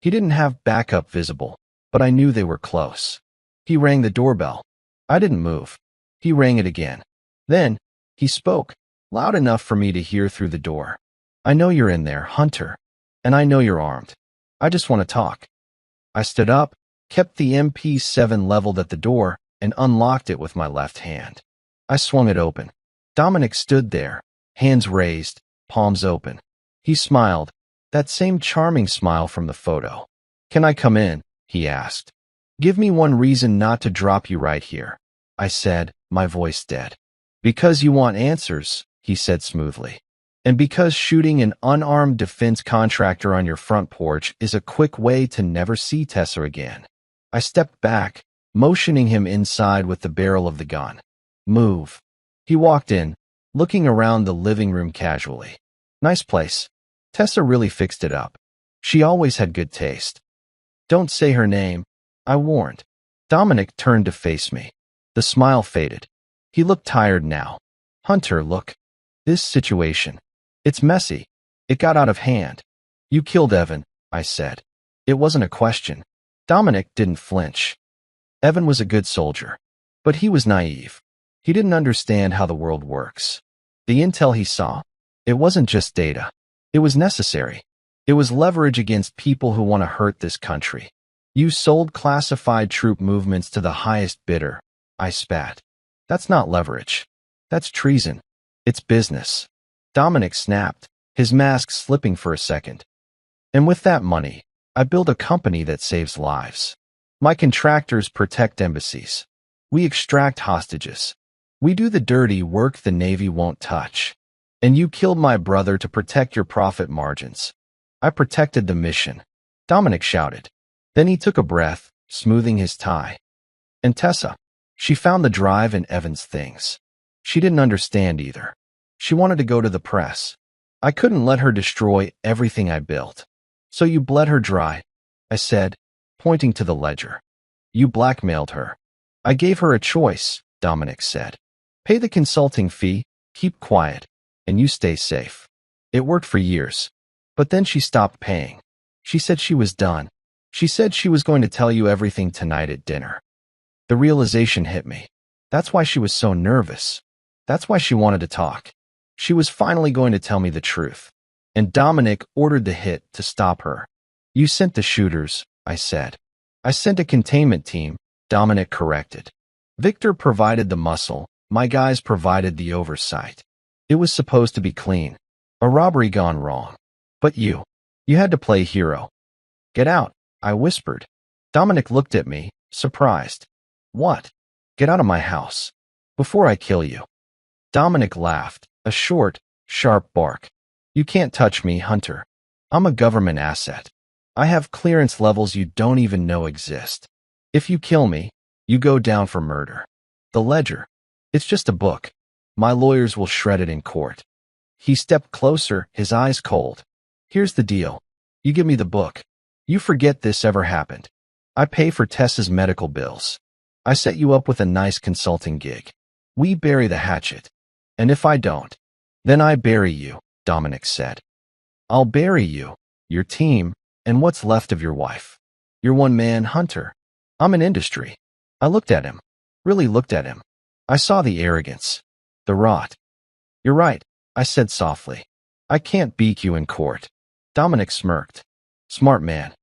He didn't have backup visible, but I knew they were close. He rang the doorbell. I didn't move. He rang it again. Then, he spoke, loud enough for me to hear through the door. "I know you're in there, Hunter, and I know you're armed. I just want to talk." I stood up, kept the MP7 leveled at the door, and unlocked it with my left hand. I swung it open. Dominic stood there, hands raised, palms open. He smiled, that same charming smile from the photo. "Can I come in?" he asked. "Give me one reason not to drop you right here," I said, my voice dead. Because you want answers, he said smoothly. And because shooting an unarmed defense contractor on your front porch is a quick way to never see Tessa again. I stepped back, motioning him inside with the barrel of the gun. Move. He walked in, looking around the living room casually. Nice place. Tessa really fixed it up. She always had good taste. Don't say her name, I warned. Dominic turned to face me. The smile faded. He looked tired now. Hunter, look. This situation. It's messy. It got out of hand. You killed Evan, I said. It wasn't a question. Dominic didn't flinch. Evan was a good soldier, but he was naive. He didn't understand how the world works. The intel he saw, it wasn't just data. It was necessary. It was leverage against people who want to hurt this country. You sold classified troop movements to the highest bidder, I spat. That's not leverage. That's treason. It's business. Dominic snapped, his mask slipping for a second. And with that money, I built a company that saves lives. My contractors protect embassies. We extract hostages. We do the dirty work the Navy won't touch. And you killed my brother to protect your profit margins. I protected the mission, Dominic shouted. Then he took a breath, smoothing his tie. And Tessa, she found the drive in Evan's things. She didn't understand either. She wanted to go to the press. I couldn't let her destroy everything I built. So you bled her dry, I said, pointing to the ledger. You blackmailed her. I gave her a choice, Dominic said. Pay the consulting fee, keep quiet, and you stay safe. It worked for years. But then she stopped paying. She said she was done. She said she was going to tell you everything tonight at dinner. The realization hit me. That's why she was so nervous. That's why she wanted to talk. She was finally going to tell me the truth. And Dominic ordered the hit to stop her. You sent the shooters, I said. I sent a containment team, Dominic corrected. Victor provided the muscle, my guys provided the oversight. It was supposed to be clean. A robbery gone wrong. But you had to play hero. Get out, I whispered. Dominic looked at me, surprised. What? Get out of my house. Before I kill you. Dominic laughed, a short, sharp bark. You can't touch me, Hunter. I'm a government asset. I have clearance levels you don't even know exist. If you kill me, you go down for murder. The ledger. It's just a book. My lawyers will shred it in court. He stepped closer, his eyes cold. Here's the deal. You give me the book. You forget this ever happened. I pay for Tessa's medical bills. I set you up with a nice consulting gig. We bury the hatchet. And if I don't, then I bury you, Dominic said. I'll bury you, your team, and what's left of your wife. You're one man, Hunter. I'm an industry. I looked at him. Really looked at him. I saw the arrogance. The rot. You're right, I said softly. I can't beat you in court. Dominic smirked. Smart man.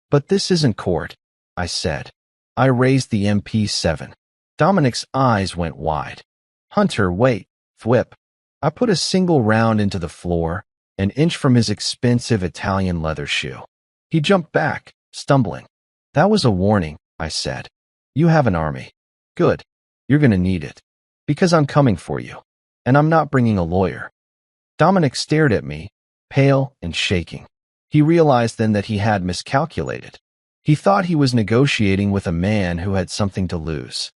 But this isn't court, I said. I raised the MP7. Dominic's eyes went wide. Hunter, wait, thwip. I put a single round into the floor, an inch from his expensive Italian leather shoe. He jumped back, stumbling. That was a warning, I said. You have an army. Good. You're gonna need it. Because I'm coming for you. And I'm not bringing a lawyer. Dominic stared at me, pale and shaking. He realized then that he had miscalculated. He thought he was negotiating with a man who had something to lose.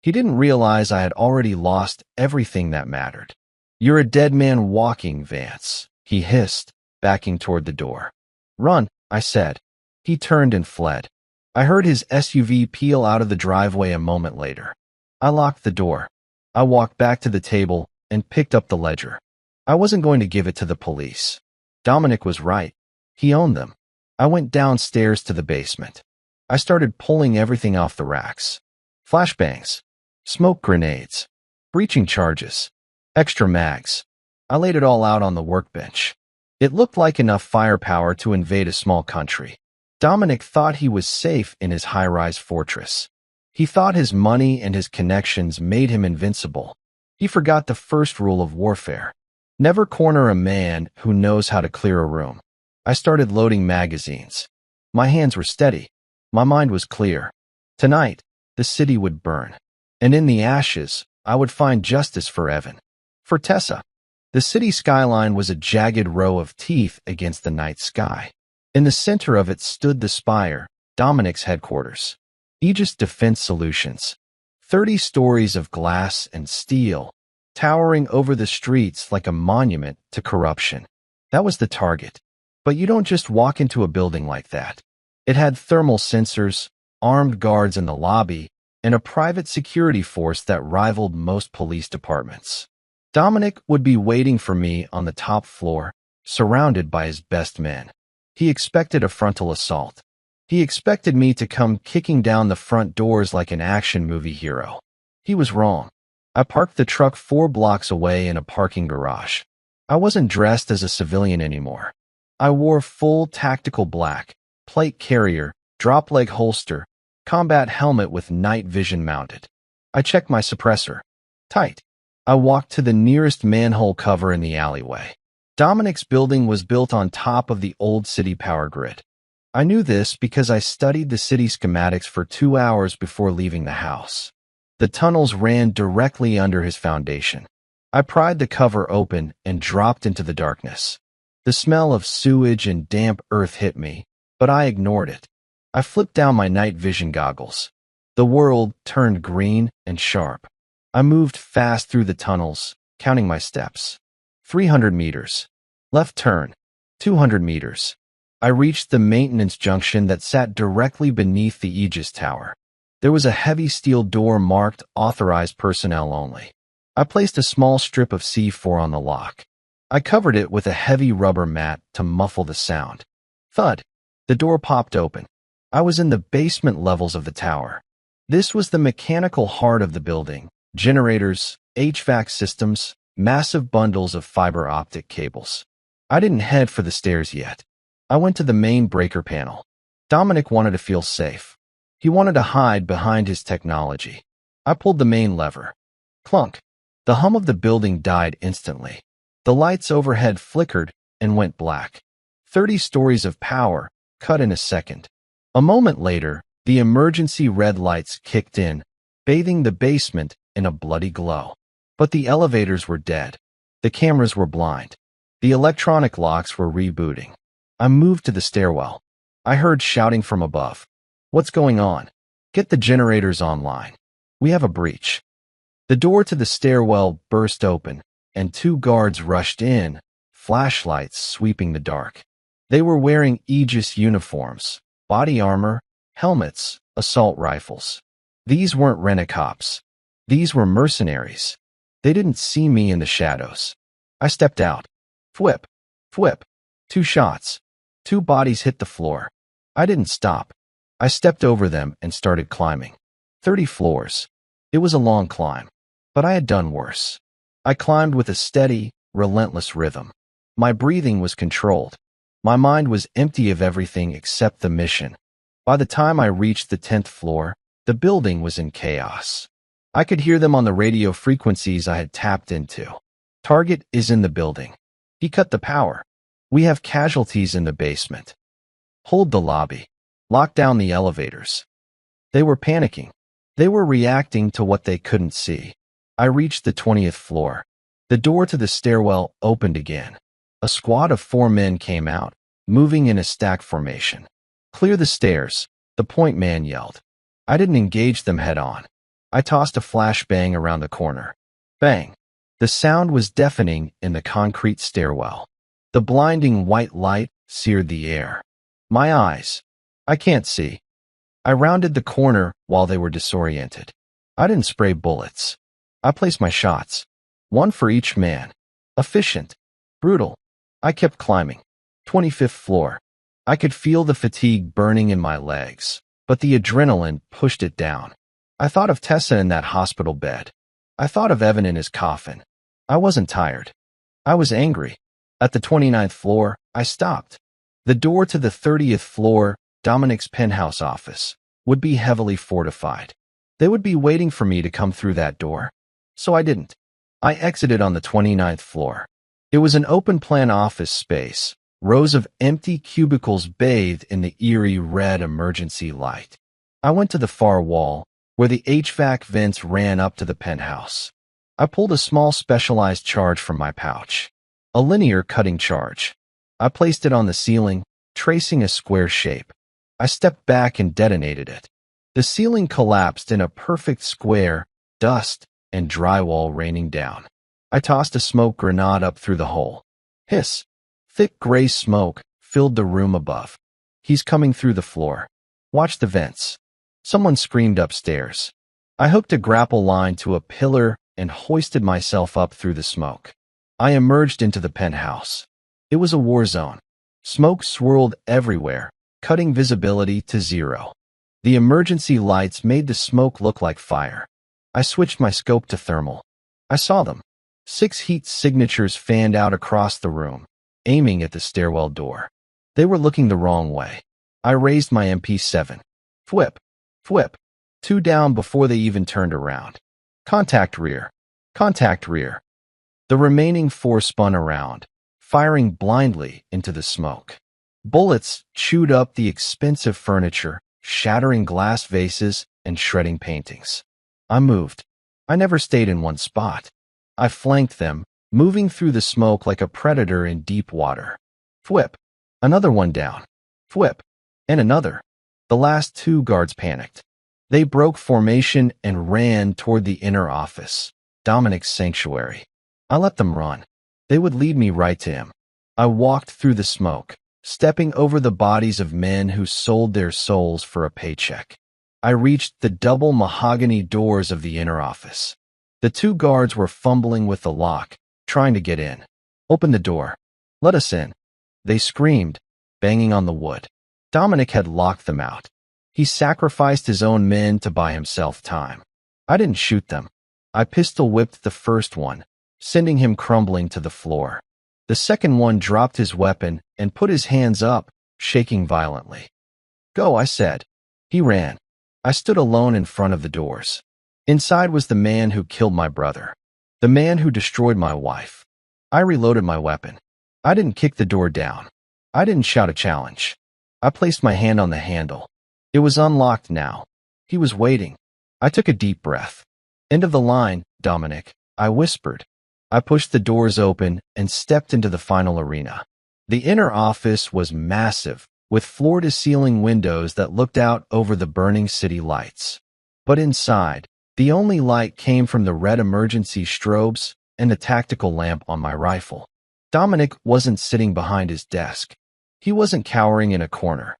He didn't realize I had already lost everything that mattered. You're a dead man walking, Vance, he hissed, backing toward the door. Run, I said. He turned and fled. I heard his SUV peel out of the driveway a moment later. I locked the door. I walked back to the table and picked up the ledger. I wasn't going to give it to the police. Dominic was right. He owned them. I went downstairs to the basement. I started pulling everything off the racks. Flashbangs. Smoke grenades. Breaching charges. Extra mags. I laid it all out on the workbench. It looked like enough firepower to invade a small country. Dominic thought he was safe in his high-rise fortress. He thought his money and his connections made him invincible. He forgot the first rule of warfare. Never corner a man who knows how to clear a room. I started loading magazines. My hands were steady. My mind was clear. Tonight, the city would burn. And in the ashes, I would find justice for Evan. For Tessa. The city skyline was a jagged row of teeth against the night sky. In the center of it stood the spire, Dominic's headquarters. Aegis Defense Solutions. 30 stories of glass and steel, towering over the streets like a monument to corruption. That was the target. But you don't just walk into a building like that. It had thermal sensors, armed guards in the lobby, and a private security force that rivaled most police departments. Dominic would be waiting for me on the top floor, surrounded by his best men. He expected a frontal assault. He expected me to come kicking down the front doors like an action movie hero. He was wrong. I parked the truck 4 blocks away in a parking garage. I wasn't dressed as a civilian anymore. I wore full tactical black, plate carrier, drop-leg holster, combat helmet with night vision mounted. I checked my suppressor. Tight. I walked to the nearest manhole cover in the alleyway. Dominic's building was built on top of the old city power grid. I knew this because I studied the city schematics for 2 hours before leaving the house. The tunnels ran directly under his foundation. I pried the cover open and dropped into the darkness. The smell of sewage and damp earth hit me, but I ignored it. I flipped down my night vision goggles. The world turned green and sharp. I moved fast through the tunnels, counting my steps. 300 meters. Left turn. 200 meters. I reached the maintenance junction that sat directly beneath the Aegis Tower. There was a heavy steel door marked Authorized Personnel Only. I placed a small strip of C4 on the lock. I covered it with a heavy rubber mat to muffle the sound. Thud. The door popped open. I was in the basement levels of the tower. This was the mechanical heart of the building. Generators, HVAC systems, massive bundles of fiber optic cables. I didn't head for the stairs yet. I went to the main breaker panel. Dominic wanted to feel safe. He wanted to hide behind his technology. I pulled the main lever. Clunk. The hum of the building died instantly. The lights overhead flickered and went black. 30 stories of power, cut in a second. A moment later, the emergency red lights kicked in, bathing the basement in a bloody glow. But the elevators were dead. The cameras were blind. The electronic locks were rebooting. I moved to the stairwell. I heard shouting from above. What's going on? Get the generators online. We have a breach. The door to the stairwell burst open, and 2 guards rushed in, flashlights sweeping the dark. They were wearing Aegis uniforms, body armor, helmets, assault rifles. These weren't rent-a-cops. These were mercenaries. They didn't see me in the shadows. I stepped out. Fwhip. Fwhip. 2 shots. 2 bodies hit the floor. I didn't stop. I stepped over them and started climbing. 30 floors. It was a long climb. But I had done worse. I climbed with a steady, relentless rhythm. My breathing was controlled. My mind was empty of everything except the mission. By the time I reached the 10th floor, the building was in chaos. I could hear them on the radio frequencies I had tapped into. Target is in the building. He cut the power. We have casualties in the basement. Hold the lobby. Lock down the elevators. They were panicking. They were reacting to what they couldn't see. I reached the 20th floor. The door to the stairwell opened again. A squad of 4 men came out, moving in a stack formation. Clear the stairs, the point man yelled. I didn't engage them head on. I tossed a flashbang around the corner. Bang. The sound was deafening in the concrete stairwell. The blinding white light seared the air. My eyes. I can't see. I rounded the corner while they were disoriented. I didn't spray bullets. I placed my shots. 1 for each man. Efficient. Brutal. I kept climbing. 25th floor. I could feel the fatigue burning in my legs, but the adrenaline pushed it down. I thought of Tessa in that hospital bed. I thought of Evan in his coffin. I wasn't tired. I was angry. At the 29th floor, I stopped. The door to the 30th floor, Dominic's penthouse office, would be heavily fortified. They would be waiting for me to come through that door. So I didn't. I exited on the 29th floor. It was an open-plan office space, rows of empty cubicles bathed in the eerie red emergency light. I went to the far wall, where the HVAC vents ran up to the penthouse. I pulled a small specialized charge from my pouch. A linear cutting charge. I placed it on the ceiling, tracing a square shape. I stepped back and detonated it. The ceiling collapsed in a perfect square, dust and drywall raining down. I tossed a smoke grenade up through the hole. Hiss. Thick gray smoke filled the room above. He's coming through the floor. Watch the vents. Someone screamed upstairs. I hooked a grapple line to a pillar and hoisted myself up through the smoke. I emerged into the penthouse. It was a war zone. Smoke swirled everywhere, cutting visibility to zero. The emergency lights made the smoke look like fire. I switched my scope to thermal. I saw them. 6 heat signatures fanned out across the room, aiming at the stairwell door. They were looking the wrong way. I raised my MP7. Thwip. Thwip. 2 down before they even turned around. Contact rear. Contact rear. The remaining 4 spun around, firing blindly into the smoke. Bullets chewed up the expensive furniture, shattering glass vases and shredding paintings. I moved. I never stayed in one spot. I flanked them, moving through the smoke like a predator in deep water. Thwip. Another one down. Thwip. And another. The last 2 guards panicked. They broke formation and ran toward the inner office, Dominic's sanctuary. I let them run. They would lead me right to him. I walked through the smoke, stepping over the bodies of men who sold their souls for a paycheck. I reached the double mahogany doors of the inner office. The 2 guards were fumbling with the lock, trying to get in. Open the door. Let us in. They screamed, banging on the wood. Dominic had locked them out. He sacrificed his own men to buy himself time. I didn't shoot them. I pistol whipped the first one, sending him crumbling to the floor. The second one dropped his weapon and put his hands up, shaking violently. Go, I said. He ran. I stood alone in front of the doors. Inside was the man who killed my brother, the man who destroyed my wife. I reloaded my weapon. I didn't kick the door down. I didn't shout a challenge. I placed my hand on the handle. It was unlocked now. He was waiting. I took a deep breath. End of the line, Dominic, I whispered. I pushed the doors open and stepped into the final arena. The inner office was massive, with floor-to-ceiling windows that looked out over the burning city lights. But inside, the only light came from the red emergency strobes and the tactical lamp on my rifle. Dominic wasn't sitting behind his desk. He wasn't cowering in a corner.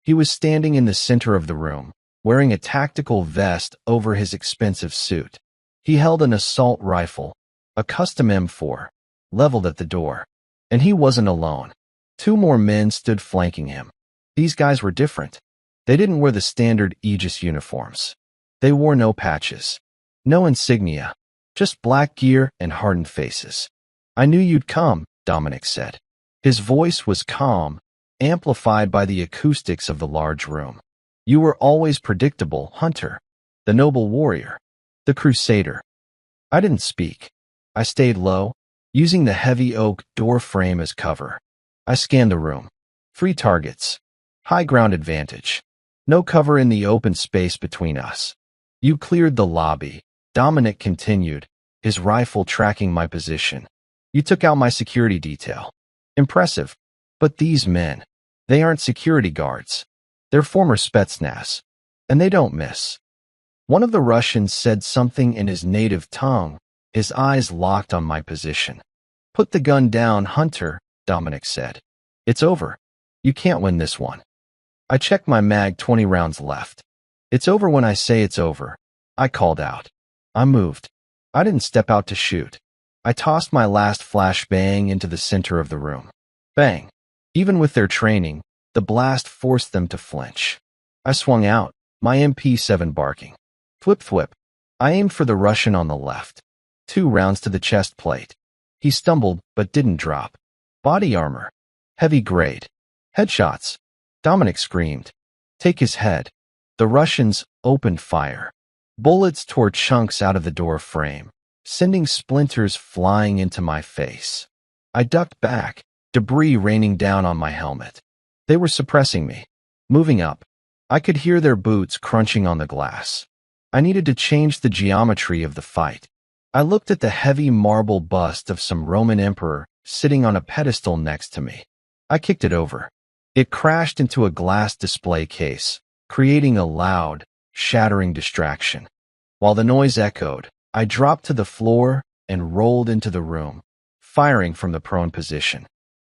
He was standing in the center of the room, wearing a tactical vest over his expensive suit. He held an assault rifle, a custom M4, leveled at the door. And he wasn't alone. 2 more men stood flanking him. These guys were different. They didn't wear the standard Aegis uniforms. They wore no patches, no insignia, just black gear and hardened faces. I knew you'd come, Dominic said. His voice was calm, amplified by the acoustics of the large room. You were always predictable, Hunter, the noble warrior, the crusader. I didn't speak. I stayed low, using the heavy oak door frame as cover. I scanned the room. 3 targets. High ground advantage. No cover in the open space between us. You cleared the lobby, Dominic continued, his rifle tracking my position. You took out my security detail. Impressive. But these men, they aren't security guards. They're former Spetsnaz. And they don't miss. One of the Russians said something in his native tongue, his eyes locked on my position. Put the gun down, Hunter, Dominic said. It's over. You can't win this one. I checked my mag, 20 rounds left. It's over when I say it's over. I called out. I moved. I didn't step out to shoot. I tossed my last flashbang into the center of the room. Bang. Even with their training, the blast forced them to flinch. I swung out, my MP7 barking. Thwip thwip. I aimed for the Russian on the left. 2 rounds to the chest plate. He stumbled, but didn't drop. Body armor. Heavy grade. Headshots. Dominic screamed. Take his head. The Russians opened fire. Bullets tore chunks out of the door frame, sending splinters flying into my face. I ducked back, debris raining down on my helmet. They were suppressing me. Moving up. I could hear their boots crunching on the glass. I needed to change the geometry of the fight. I looked at the heavy marble bust of some Roman emperor sitting on a pedestal next to me. I kicked it over. It crashed into a glass display case, creating a loud, shattering distraction. While the noise echoed, I dropped to the floor and rolled into the room, firing from the prone position.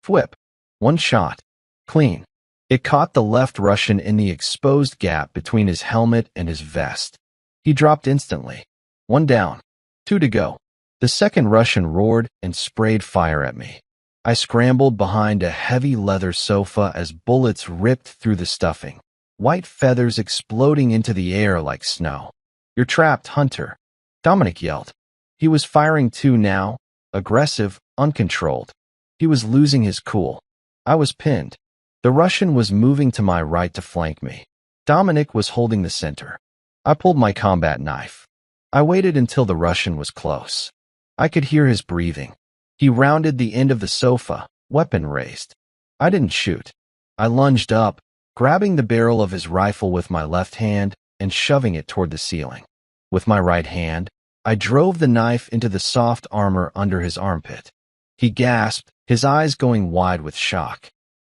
Whip. One shot. Clean. It caught the left Russian in the exposed gap between his helmet and his vest. He dropped instantly. One down. Two to go. The second Russian roared and sprayed fire at me. I scrambled behind a heavy leather sofa as bullets ripped through the stuffing, white feathers exploding into the air like snow. "You're trapped, Hunter," Dominic yelled. He was firing too now, aggressive, uncontrolled. He was losing his cool. I was pinned. The Russian was moving to my right to flank me. Dominic was holding the center. I pulled my combat knife. I waited until the Russian was close. I could hear his breathing. He rounded the end of the sofa, weapon raised. I didn't shoot. I lunged up, grabbing the barrel of his rifle with my left hand and shoving it toward the ceiling. With my right hand, I drove the knife into the soft armor under his armpit. He gasped, his eyes going wide with shock.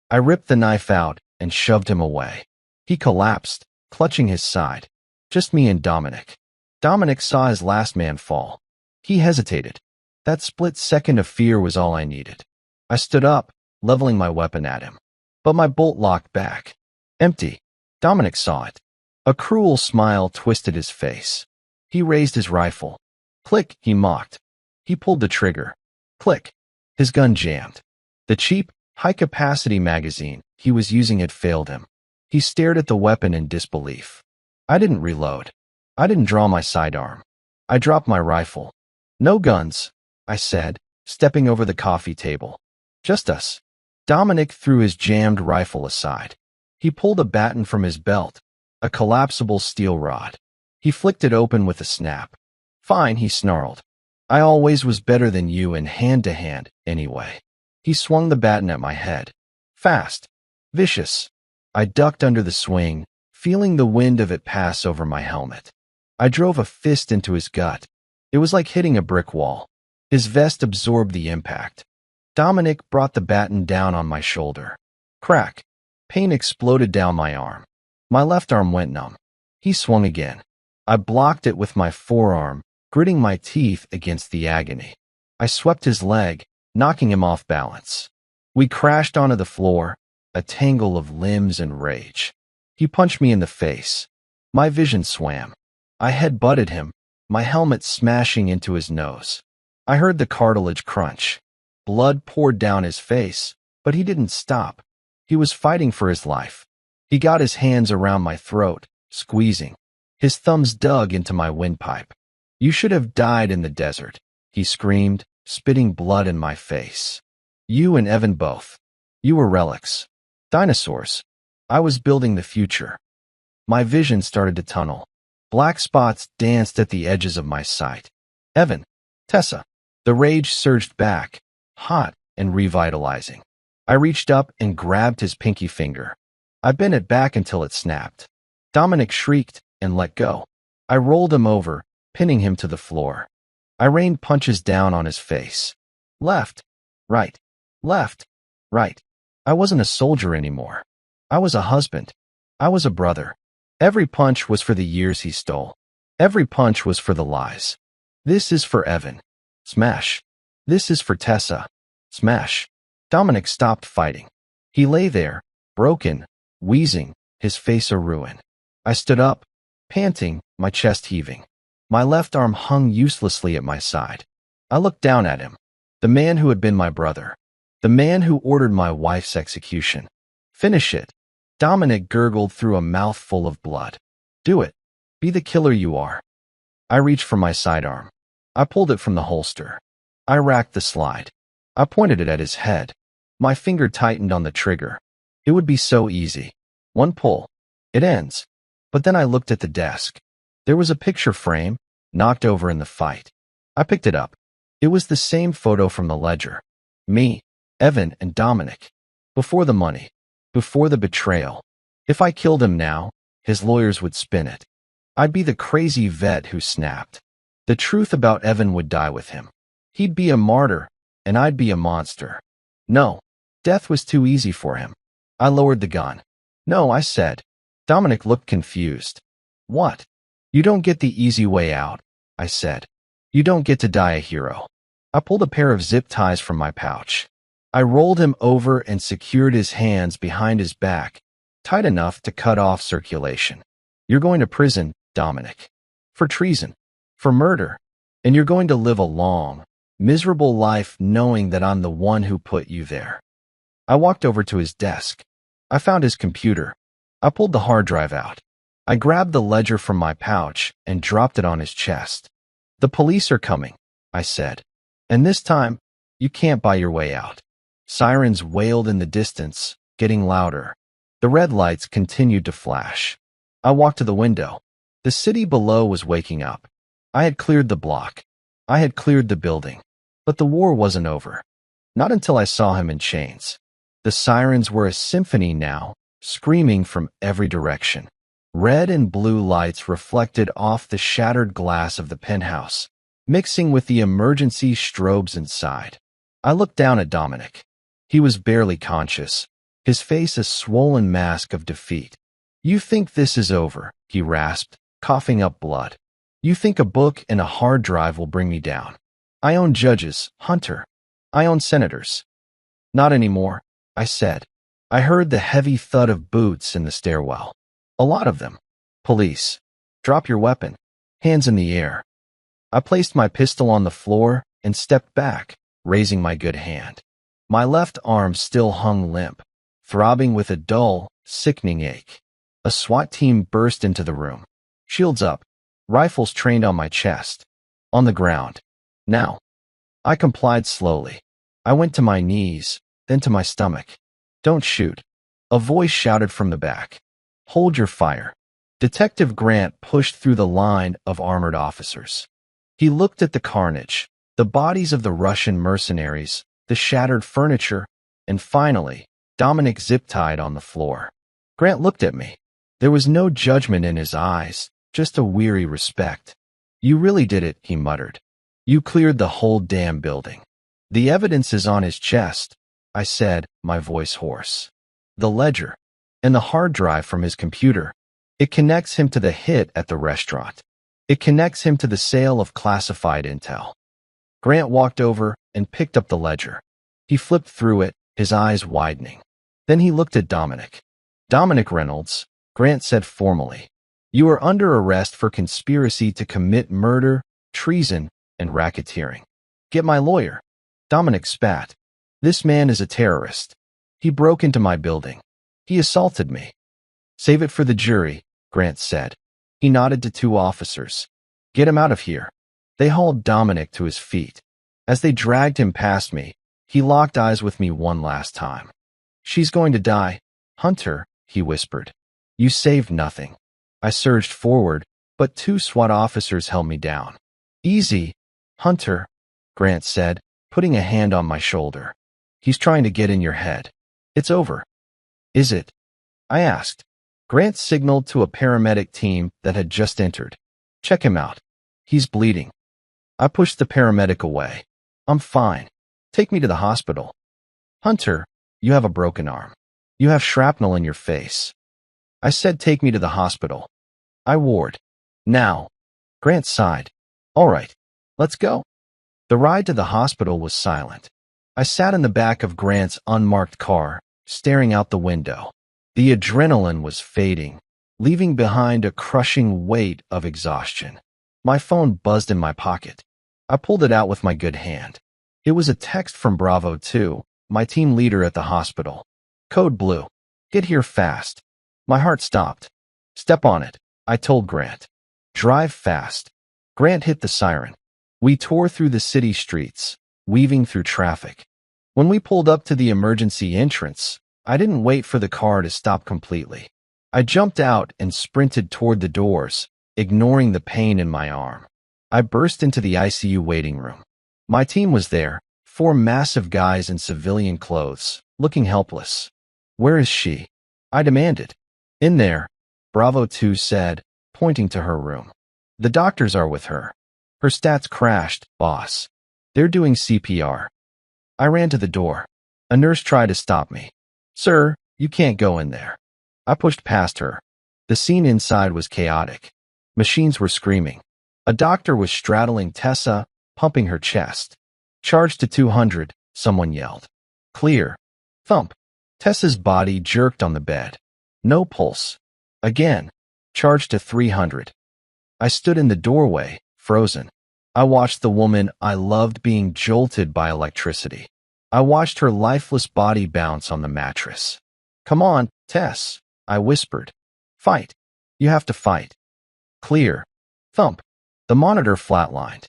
I ripped the knife out and shoved him away. He collapsed, clutching his side. Just me and Dominic. Dominic saw his last man fall. He hesitated. That split second of fear was all I needed. I stood up, leveling my weapon at him. But my bolt locked back. Empty. Dominic saw it. A cruel smile twisted his face. He raised his rifle. Click, he mocked. He pulled the trigger. Click. His gun jammed. The cheap, high-capacity magazine he was using had failed him. He stared at the weapon in disbelief. I didn't reload. I didn't draw my sidearm. I dropped my rifle. "No guns," I said, stepping over the coffee table. "Just us." Dominic threw his jammed rifle aside. He pulled a baton from his belt, a collapsible steel rod. He flicked it open with a snap. "Fine," he snarled. "I always was better than you in hand-to-hand, anyway." He swung the baton at my head. Fast. Vicious. I ducked under the swing, feeling the wind of it pass over my helmet. I drove a fist into his gut. It was like hitting a brick wall. His vest absorbed the impact. Dominic brought the baton down on my shoulder. Crack. Pain exploded down my arm. My left arm went numb. He swung again. I blocked it with my forearm, gritting my teeth against the agony. I swept his leg, knocking him off balance. We crashed onto the floor, a tangle of limbs and rage. He punched me in the face. My vision swam. I head-butted him, my helmet smashing into his nose. I heard the cartilage crunch. Blood poured down his face, but he didn't stop. He was fighting for his life. He got his hands around my throat, squeezing. His thumbs dug into my windpipe. "You should have died in the desert," he screamed, spitting blood in my face. "You and Evan both. You were relics. Dinosaurs. I was building the future." My vision started to tunnel. Black spots danced at the edges of my sight. Evan. Tessa. The rage surged back, hot and revitalizing. I reached up and grabbed his pinky finger. I bent it back until it snapped. Dominic shrieked and let go. I rolled him over, pinning him to the floor. I rained punches down on his face. Left, right, left, right. I wasn't a soldier anymore. I was a husband. I was a brother. Every punch was for the years he stole. Every punch was for the lies. "This is for Evan." Smash. "This is for Tessa." Smash. Dominic stopped fighting. He lay there, broken, wheezing, his face a ruin. I stood up, panting, my chest heaving. My left arm hung uselessly at my side. I looked down at him, the man who had been my brother, the man who ordered my wife's execution. "Finish it." Dominic gurgled through a mouthful of blood. "Do it. Be the killer you are." I reached for my sidearm. I pulled it from the holster. I racked the slide. I pointed it at his head. My finger tightened on the trigger. It would be so easy. One pull. It ends. But then I looked at the desk. There was a picture frame, knocked over in the fight. I picked it up. It was the same photo from the ledger. Me, Evan, and Dominic. Before the money. Before the betrayal. If I killed him now, his lawyers would spin it. I'd be the crazy vet who snapped. The truth about Evan would die with him. He'd be a martyr, and I'd be a monster. No, death was too easy for him. I lowered the gun. No, I said. Dominic looked confused. What? You don't get the easy way out, I said. You don't get to die a hero. I pulled a pair of zip ties from my pouch. I rolled him over and secured his hands behind his back, tight enough to cut off circulation. You're going to prison, Dominic. For treason. For murder. And you're going to live a long, miserable life knowing that I'm the one who put you there. I walked over to his desk. I found his computer. I pulled the hard drive out. I grabbed the ledger from my pouch and dropped it on his chest. The police are coming, I said. And this time, you can't buy your way out. Sirens wailed in the distance, getting louder. The red lights continued to flash. I walked to the window. The city below was waking up. I had cleared the block. I had cleared the building. But the war wasn't over. Not until I saw him in chains. The sirens were a symphony now, screaming from every direction. Red and blue lights reflected off the shattered glass of the penthouse, mixing with the emergency strobes inside. I looked down at Dominic. He was barely conscious, his face a swollen mask of defeat. You think this is over, he rasped, coughing up blood. You think a book and a hard drive will bring me down. I own judges, Hunter. I own senators. Not anymore, I said. I heard the heavy thud of boots in the stairwell. A lot of them. Police. Drop your weapon. Hands in the air. I placed my pistol on the floor and stepped back, raising my good hand. My left arm still hung limp, throbbing with a dull, sickening ache. A SWAT team burst into the room. Shields up. Rifles trained on my chest. On the ground. Now. I complied slowly. I went to my knees, then to my stomach. Don't shoot. A voice shouted from the back. Hold your fire. Detective Grant pushed through the line of armored officers. He looked at the carnage, the bodies of the Russian mercenaries, the shattered furniture, and finally, Dominic zip-tied on the floor. Grant looked at me. There was no judgment in his eyes, just a weary respect. You really did it, he muttered. You cleared the whole damn building. The evidence is on his chest, I said, my voice hoarse. The ledger, and the hard drive from his computer. It connects him to the hit at the restaurant. It connects him to the sale of classified intel. Grant walked over and picked up the ledger. He flipped through it, his eyes widening. Then he looked at Dominic. Dominic Reynolds, Grant said formally. You are under arrest for conspiracy to commit murder, treason, and racketeering. Get my lawyer. Dominic spat. This man is a terrorist. He broke into my building. He assaulted me. Save it for the jury, Grant said. He nodded to two officers. Get him out of here. They hauled Dominic to his feet. As they dragged him past me, he locked eyes with me one last time. She's going to die. Hunter, he whispered. You saved nothing. I surged forward, but two SWAT officers held me down. Easy, Hunter, Grant said, putting a hand on my shoulder. He's trying to get in your head. It's over. Is it? I asked. Grant signaled to a paramedic team that had just entered. Check him out. He's bleeding. I pushed the paramedic away. I'm fine. Take me to the hospital. Hunter, you have a broken arm. You have shrapnel in your face. I said take me to the hospital. I ward. Now. Grant sighed. All right, let's go. The ride to the hospital was silent. I sat in the back of Grant's unmarked car, staring out the window. The adrenaline was fading, leaving behind a crushing weight of exhaustion. My phone buzzed in my pocket. I pulled it out with my good hand. It was a text from Bravo 2, my team leader at the hospital. Code Blue. Get here fast. My heart stopped. Step on it, I told Grant. Drive fast. Grant hit the siren. We tore through the city streets, weaving through traffic. When we pulled up to the emergency entrance, I didn't wait for the car to stop completely. I jumped out and sprinted toward the doors, ignoring the pain in my arm. I burst into the ICU waiting room. My team was there, 4 massive guys in civilian clothes, looking helpless. Where is she? I demanded. In there, Bravo 2 said, pointing to her room. The doctors are with her. Her stats crashed, boss. They're doing CPR. I ran to the door. A nurse tried to stop me. Sir, you can't go in there. I pushed past her. The scene inside was chaotic. Machines were screaming. A doctor was straddling Tessa, pumping her chest. Charge to 200, someone yelled. Clear. Thump. Tessa's body jerked on the bed. No pulse. Again. Charge to 300. I stood in the doorway, frozen. I watched the woman I loved being jolted by electricity. I watched her lifeless body bounce on the mattress. Come on, Tess, I whispered. Fight. You have to fight. Clear. Thump. The monitor flatlined.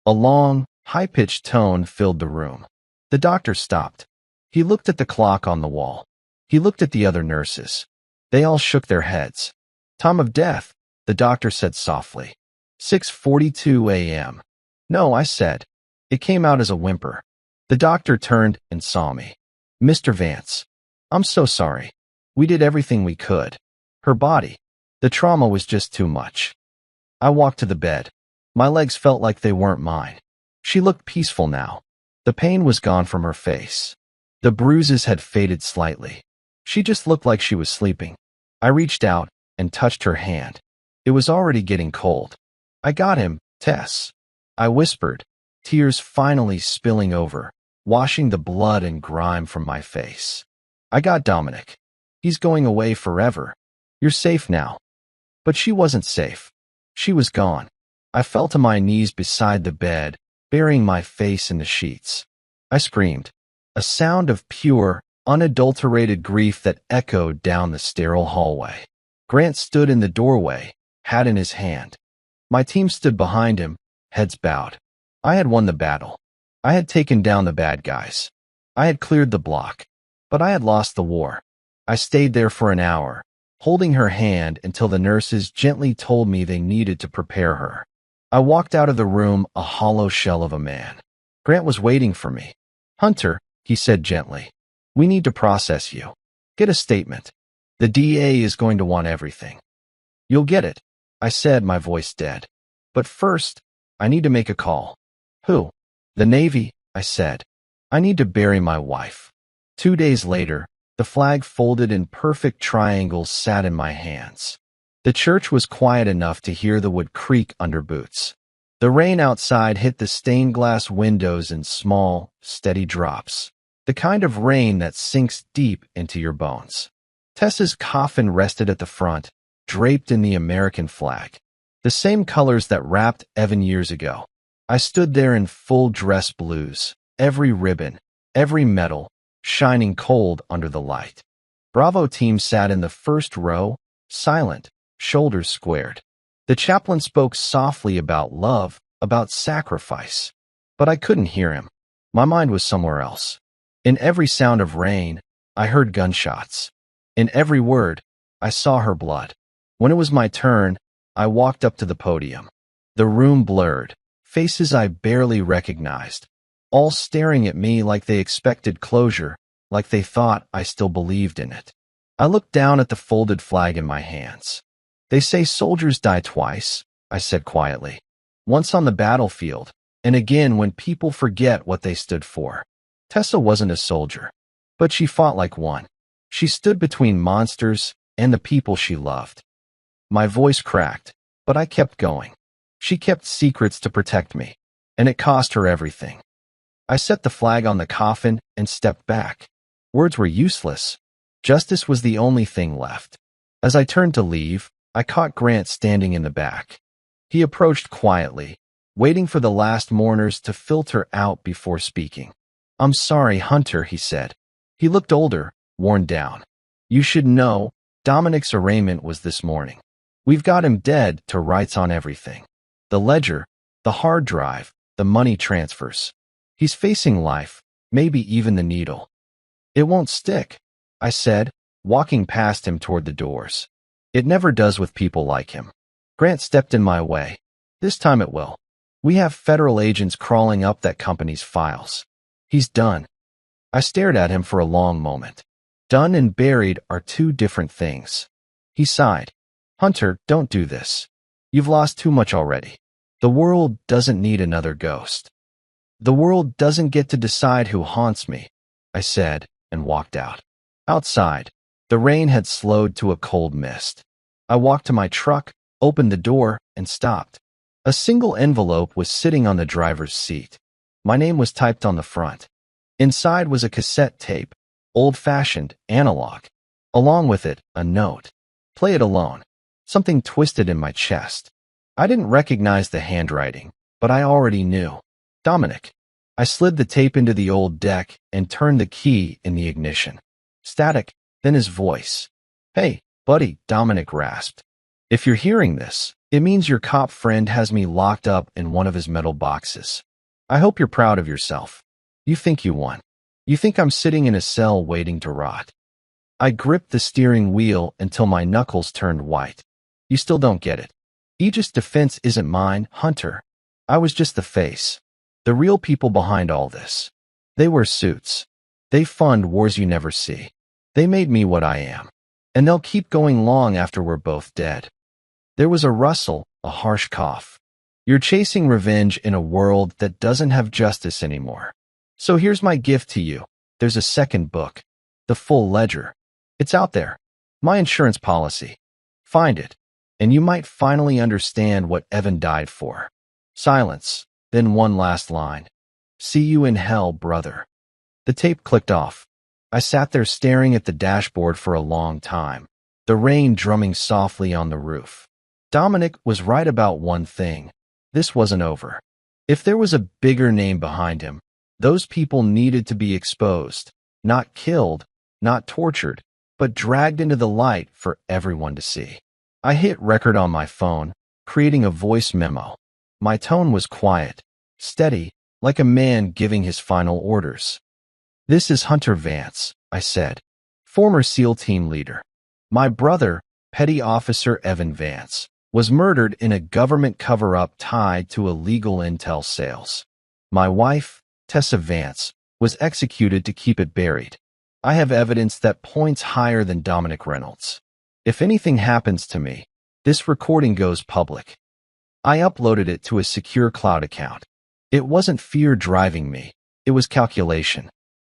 A long, high-pitched tone filled the room. The doctor stopped. He looked at the clock on the wall. He looked at the other nurses. They all shook their heads. Time of death, the doctor said softly. 6:42 a.m. No, I said. It came out as a whimper. The doctor turned and saw me. Mr. Vance, I'm so sorry. We did everything we could. Her body. The trauma was just too much. I walked to the bed. My legs felt like they weren't mine. She looked peaceful now. The pain was gone from her face. The bruises had faded slightly. She just looked like she was sleeping. I reached out and touched her hand. It was already getting cold. I got him, Tess. I whispered, tears finally spilling over, washing the blood and grime from my face. I got Dominic. He's going away forever. You're safe now. But she wasn't safe. She was gone. I fell to my knees beside the bed, burying my face in the sheets. I screamed, a sound of pure, unadulterated grief that echoed down the sterile hallway. Grant stood in the doorway, hat in his hand. My team stood behind him, heads bowed. I had won the battle. I had taken down the bad guys. I had cleared the block. But I had lost the war. I stayed there for an hour, holding her hand until the nurses gently told me they needed to prepare her. I walked out of the room a hollow shell of a man. Grant was waiting for me. Hunter, he said gently, we need to process you. Get a statement. The DA is going to want everything. You'll get it, I said, my voice dead. But first, I need to make a call. Who? The Navy, I said. I need to bury my wife. 2 days later, the flag folded in perfect triangles sat in my hands. The church was quiet enough to hear the wood creak under boots. The rain outside hit the stained glass windows in small, steady drops, the kind of rain that sinks deep into your bones. Tessa's coffin rested at the front, draped in the American flag, the same colors that wrapped Evan years ago. I stood there in full dress blues, every ribbon, every medal, shining cold under the light. Bravo team sat in the first row, silent, shoulders squared. The chaplain spoke softly about love, about sacrifice. But I couldn't hear him. My mind was somewhere else. In every sound of rain, I heard gunshots. In every word, I saw her blood. When it was my turn, I walked up to the podium. The room blurred, faces I barely recognized, all staring at me like they expected closure, like they thought I still believed in it. I looked down at the folded flag in my hands. They say soldiers die twice, I said quietly. Once on the battlefield, and again when people forget what they stood for. Tessa wasn't a soldier, but she fought like one. She stood between monsters and the people she loved. My voice cracked, but I kept going. She kept secrets to protect me, and it cost her everything. I set the flag on the coffin and stepped back. Words were useless. Justice was the only thing left. As I turned to leave, I caught Grant standing in the back. He approached quietly, waiting for the last mourners to filter out before speaking. I'm sorry, Hunter, he said. He looked older, worn down. You should know, Dominic's arraignment was this morning. We've got him dead to rights on everything. The ledger, the hard drive, the money transfers. He's facing life, maybe even the needle. It won't stick, I said, walking past him toward the doors. It never does with people like him. Grant stepped in my way. This time it will. We have federal agents crawling up that company's files. He's done. I stared at him for a long moment. Done and buried are two different things. He sighed. Hunter, don't do this. You've lost too much already. The world doesn't need another ghost. The world doesn't get to decide who haunts me, I said, and walked out. Outside, the rain had slowed to a cold mist. I walked to my truck, opened the door, and stopped. A single envelope was sitting on the driver's seat. My name was typed on the front. Inside was a cassette tape, old-fashioned, analog. Along with it, a note. Play it alone. Something twisted in my chest. I didn't recognize the handwriting, but I already knew. Dominic. I slid the tape into the old deck and turned the key in the ignition. Static, then his voice. Hey, buddy, Dominic rasped. If you're hearing this, it means your cop friend has me locked up in one of his metal boxes. I hope you're proud of yourself. You think you won. You think I'm sitting in a cell waiting to rot. I gripped the steering wheel until my knuckles turned white. You still don't get it. Aegis Defense isn't mine, Hunter. I was just the face. The real people behind all this. They wear suits. They fund wars you never see. They made me what I am. And they'll keep going long after we're both dead. There was a rustle, a harsh cough. You're chasing revenge in a world that doesn't have justice anymore. So here's my gift to you. There's a second book. The full ledger. It's out there. My insurance policy. Find it. And you might finally understand what Evan died for. Silence. Then one last line. See you in hell, brother. The tape clicked off. I sat there staring at the dashboard for a long time, the rain drumming softly on the roof. Dominic was right about one thing. This wasn't over. If there was a bigger name behind him, those people needed to be exposed, not killed, not tortured, but dragged into the light for everyone to see. I hit record on my phone, creating a voice memo. My tone was quiet, steady, like a man giving his final orders. This is Hunter Vance, I said, former SEAL team leader. My brother, Petty Officer Evan Vance, was murdered in a government cover-up tied to illegal intel sales. My wife, Tessa Vance, was executed to keep it buried. I have evidence that points higher than Dominic Reynolds. If anything happens to me, this recording goes public. I uploaded it to a secure cloud account. It wasn't fear driving me. It was calculation.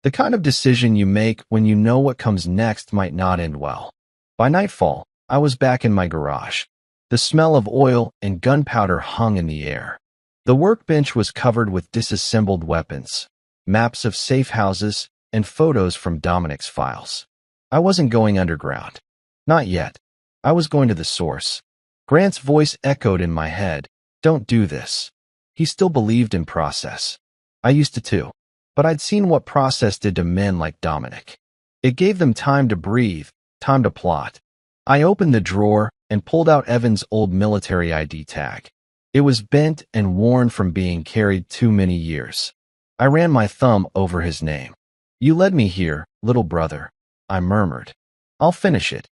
The kind of decision you make when you know what comes next might not end well. By nightfall, I was back in my garage. The smell of oil and gunpowder hung in the air. The workbench was covered with disassembled weapons, maps of safe houses, and photos from Dominic's files. I wasn't going underground. Not yet. I was going to the source. Grant's voice echoed in my head. Don't do this. He still believed in process. I used to too. But I'd seen what process did to men like Dominic. It gave them time to breathe, time to plot. I opened the drawer and pulled out Evan's old military ID tag. It was bent and worn from being carried too many years. I ran my thumb over his name. You led me here, little brother, I murmured. I'll finish it.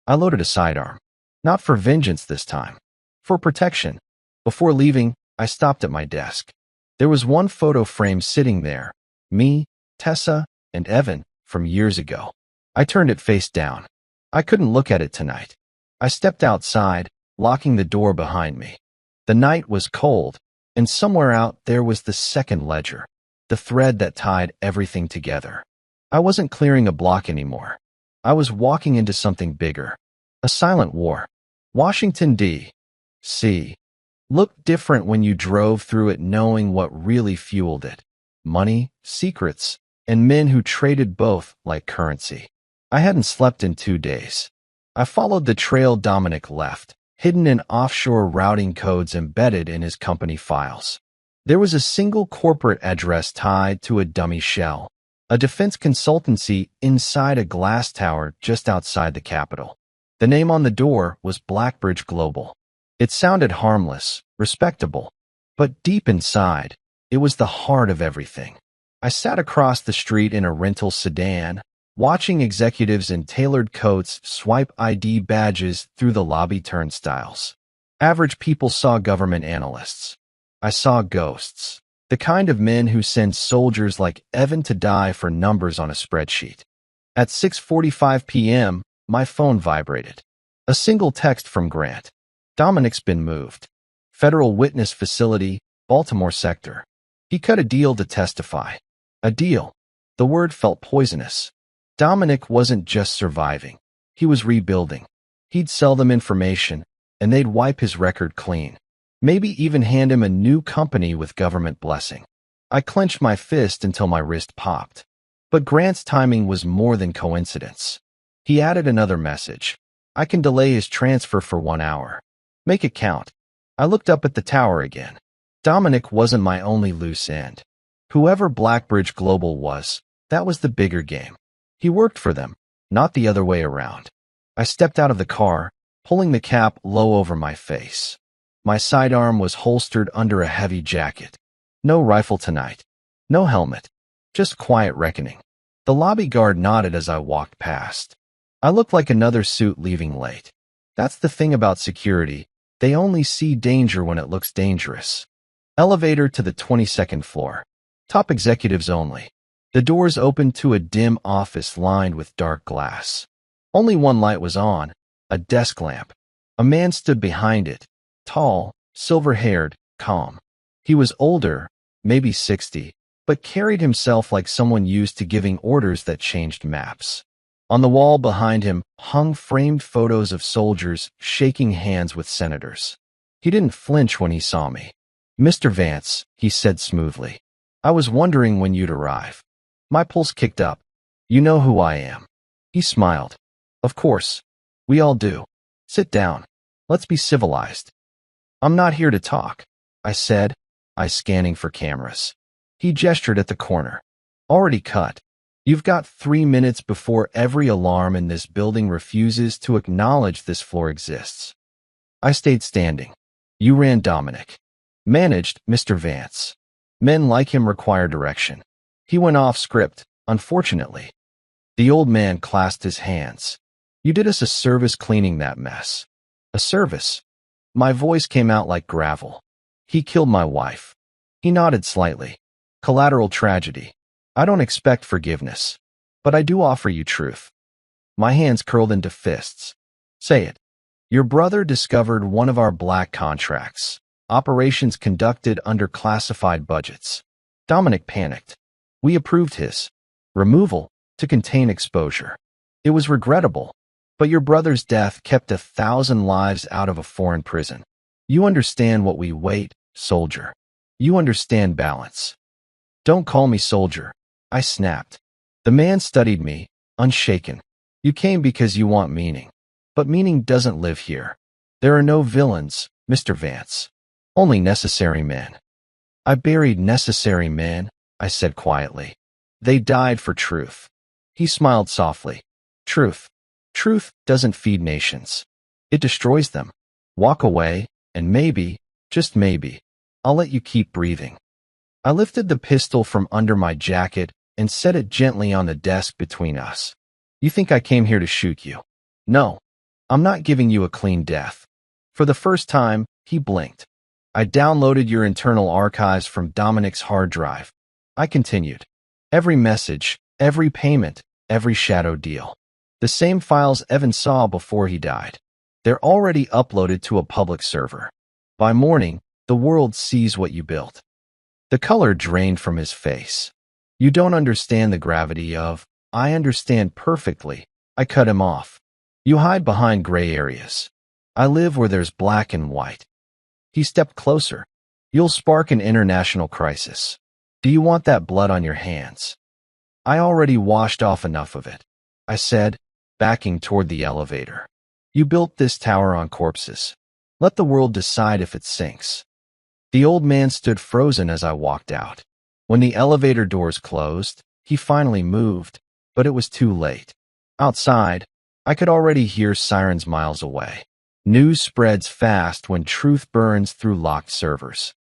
I loaded a sidearm. Not for vengeance this time. For protection. Before leaving, I stopped at my desk. There was one photo frame sitting there. Me, Tessa, and Evan from years ago. I turned it face down. I couldn't look at it tonight. I stepped outside, locking the door behind me. The night was cold, and somewhere out there was the second ledger, the thread that tied everything together. I wasn't clearing a block anymore. I was walking into something bigger. A silent war. Washington, D.C. looked different when you drove through it knowing what really fueled it. Money, secrets, and men who traded both like currency. I hadn't slept in 2 days. I followed the trail Dominic left, hidden in offshore routing codes embedded in his company files. There was a single corporate address tied to a dummy shell, a defense consultancy inside a glass tower just outside the Capitol. The name on the door was Blackbridge Global. It sounded harmless, respectable, but deep inside, it was the heart of everything. I sat across the street in a rental sedan, watching executives in tailored coats swipe ID badges through the lobby turnstiles. Average people saw government analysts. I saw ghosts, the kind of men who send soldiers like Evan to die for numbers on a spreadsheet. At 6:45 p.m., my phone vibrated. A single text from Grant. Dominic's been moved. Federal Witness Facility, Baltimore sector. He cut a deal to testify. A deal. The word felt poisonous. Dominic wasn't just surviving. He was rebuilding. He'd sell them information, and they'd wipe his record clean. Maybe even hand him a new company with government blessing. I clenched my fist until my wrist popped. But Grant's timing was more than coincidence. He added another message. I can delay his transfer for 1 hour. Make it count. I looked up at the tower again. Dominic wasn't my only loose end. Whoever Blackbridge Global was, that was the bigger game. He worked for them, not the other way around. I stepped out of the car, pulling the cap low over my face. My sidearm was holstered under a heavy jacket. No rifle tonight. No helmet. Just quiet reckoning. The lobby guard nodded as I walked past. I looked like another suit leaving late. That's the thing about security. They only see danger when it looks dangerous. Elevator to the 22nd floor. Top executives only. The doors opened to a dim office lined with dark glass. Only one light was on, a desk lamp. A man stood behind it, tall, silver-haired, calm. He was older, maybe 60, but carried himself like someone used to giving orders that changed maps. On the wall behind him hung framed photos of soldiers shaking hands with senators. He didn't flinch when he saw me. "Mr. Vance," he said smoothly. "I was wondering when you'd arrive." My pulse kicked up. "You know who I am." He smiled. "Of course. We all do. Sit down. Let's be civilized." "I'm not here to talk," I said, eyes scanning for cameras. He gestured at the corner. "Already cut. You've got 3 minutes before every alarm in this building refuses to acknowledge this floor exists." I stayed standing. "You ran Dominic." "Managed, Mr. Vance. Men like him require direction." He went off script, unfortunately. The old man clasped his hands. "You did us a service cleaning that mess." "A service?" My voice came out like gravel. "He killed my wife." He nodded slightly. "Collateral tragedy. I don't expect forgiveness, but I do offer you truth." My hands curled into fists. "Say it." "Your brother discovered one of our black contracts. Operations conducted under classified budgets." Dominic panicked. "We approved his removal to contain exposure. It was regrettable, but your brother's death kept 1,000 lives out of a foreign prison. You understand what we wait, soldier. You understand balance." "Don't call me soldier," I snapped. The man studied me, unshaken. "You came because you want meaning. But meaning doesn't live here. There are no villains, Mr. Vance. Only necessary men." "I buried necessary men," I said quietly. "They died for truth." He smiled softly. "Truth. Truth doesn't feed nations. It destroys them. Walk away, and maybe, just maybe, I'll let you keep breathing." I lifted the pistol from under my jacket and set it gently on the desk between us. "You think I came here to shoot you? No. I'm not giving you a clean death." For the first time, he blinked. "I downloaded your internal archives from Dominic's hard drive." I continued. "Every message, every payment, every shadow deal. The same files Evan saw before he died. They're already uploaded to a public server. By morning, the world sees what you built." The color drained from his face. "You don't understand the gravity of—" "I understand perfectly." I cut him off. "You hide behind gray areas. I live where there's black and white." He stepped closer. "You'll spark an international crisis. Do you want that blood on your hands?" "I already washed off enough of it," I said, backing toward the elevator. "You built this tower on corpses. Let the world decide if it sinks." The old man stood frozen as I walked out. When the elevator doors closed, he finally moved, but it was too late. Outside, I could already hear sirens miles away. News spreads fast when truth burns through locked servers.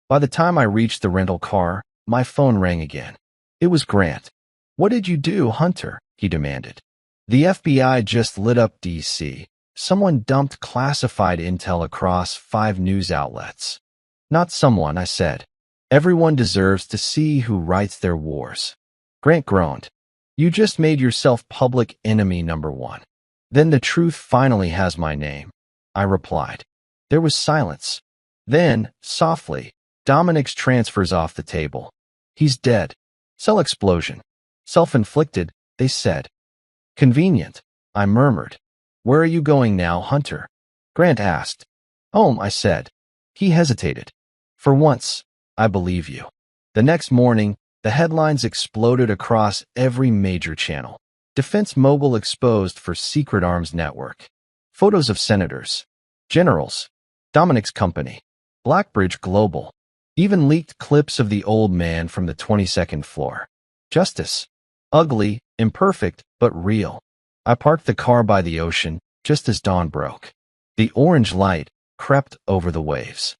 By the time I reached the rental car, my phone rang again. It was Grant. "What did you do, Hunter?" he demanded. "The FBI just lit up D.C. Someone dumped classified intel across 5 news outlets." "Not someone," I said. "Everyone deserves to see who writes their wars." Grant groaned. "You just made yourself public enemy number 1. "Then the truth finally has my name," I replied. There was silence. Then, softly, Dominic's transfers off the table. He's dead. Cell explosion. Self-inflicted, they said. Convenient, I murmured. Where are you going now, Hunter? Grant asked. Home, I said. He hesitated. For once, I believe you. The next morning, the headlines exploded across every major channel. Defense mogul exposed for secret arms network. Photos of senators, generals, Dominic's company, Blackbridge Global, even leaked clips of the old man from the 22nd floor. Justice. Ugly, imperfect, but real. I parked the car by the ocean just as dawn broke. The orange light crept over the waves.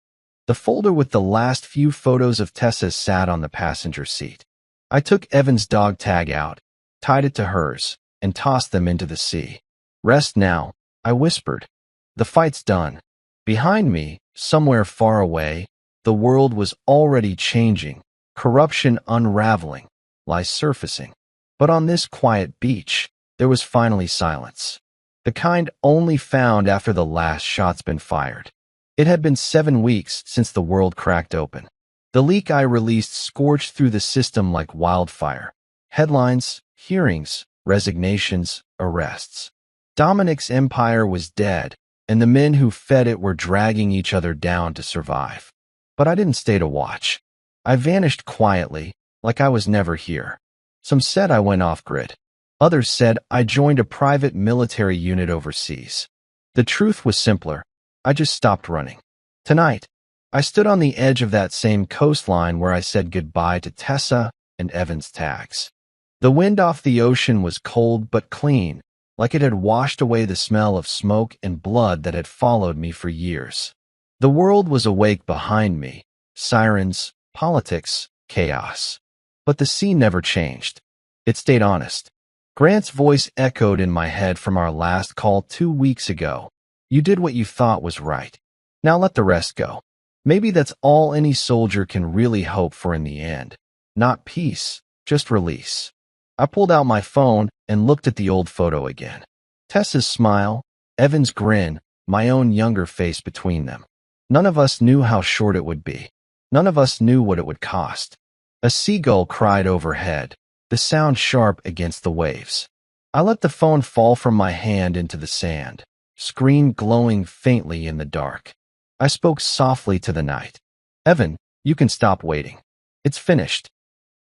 The folder with the last few photos of Tessa sat on the passenger seat. I took Evan's dog tag out, tied it to hers, and tossed them into the sea. Rest now, I whispered. The fight's done. Behind me, somewhere far away, the world was already changing, corruption unraveling, lies surfacing. But on this quiet beach, there was finally silence. The kind only found after the last shot's been fired. It had been 7 weeks since the world cracked open. The leak I released scorched through the system like wildfire. Headlines, hearings, resignations, arrests. Dominic's empire was dead, and the men who fed it were dragging each other down to survive. But I didn't stay to watch. I vanished quietly, like I was never here. Some said I went off-grid. Others said I joined a private military unit overseas. The truth was simpler. I just stopped running. Tonight, I stood on the edge of that same coastline where I said goodbye to Tessa and Evan's tags. The wind off the ocean was cold but clean, like it had washed away the smell of smoke and blood that had followed me for years. The world was awake behind me. Sirens, politics, chaos. But the sea never changed. It stayed honest. Grant's voice echoed in my head from our last call 2 weeks ago. You did what you thought was right. Now let the rest go. Maybe that's all any soldier can really hope for in the end. Not peace, just release. I pulled out my phone and looked at the old photo again. Tessa's smile, Evan's grin, my own younger face between them. None of us knew how short it would be. None of us knew what it would cost. A seagull cried overhead, the sound sharp against the waves. I let the phone fall from my hand into the sand, screen glowing faintly in the dark. I spoke softly to the night. Evan, you can stop waiting. It's finished.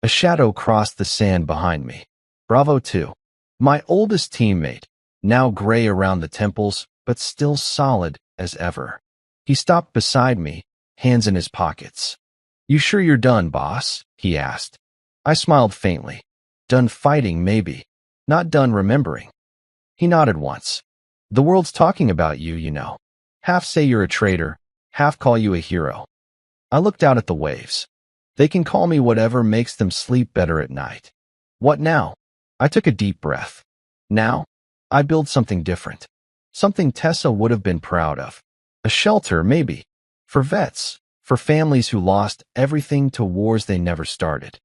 A shadow crossed the sand behind me. Bravo 2. My oldest teammate, now gray around the temples, but still solid as ever. He stopped beside me, hands in his pockets. You sure you're done, boss? He asked. I smiled faintly. Done fighting, maybe. Not done remembering. He nodded once. The world's talking about you, you know. Half say you're a traitor, half call you a hero. I looked out at the waves. They can call me whatever makes them sleep better at night. What now? I took a deep breath. Now, I build something different. Something Tessa would have been proud of. A shelter, maybe. For vets. For families who lost everything to wars they never started.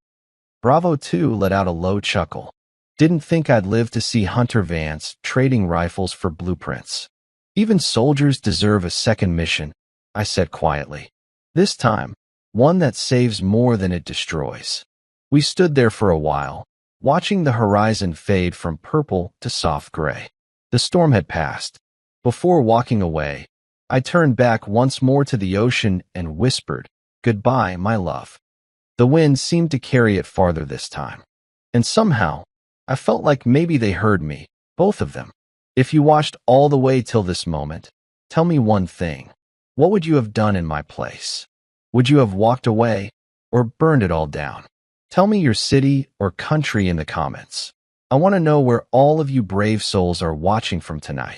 Bravo 2 let out a low chuckle. Didn't think I'd live to see Hunter Vance trading rifles for blueprints. Even soldiers deserve a second mission, I said quietly. This time, one that saves more than it destroys. We stood there for a while, watching the horizon fade from purple to soft gray. The storm had passed. Before walking away, I turned back once more to the ocean and whispered, "Goodbye, my love." The wind seemed to carry it farther this time. And somehow, I felt like maybe they heard me, both of them. If you watched all the way till this moment, tell me one thing. What would you have done in my place? Would you have walked away or burned it all down? Tell me your city or country in the comments. I want to know where all of you brave souls are watching from tonight.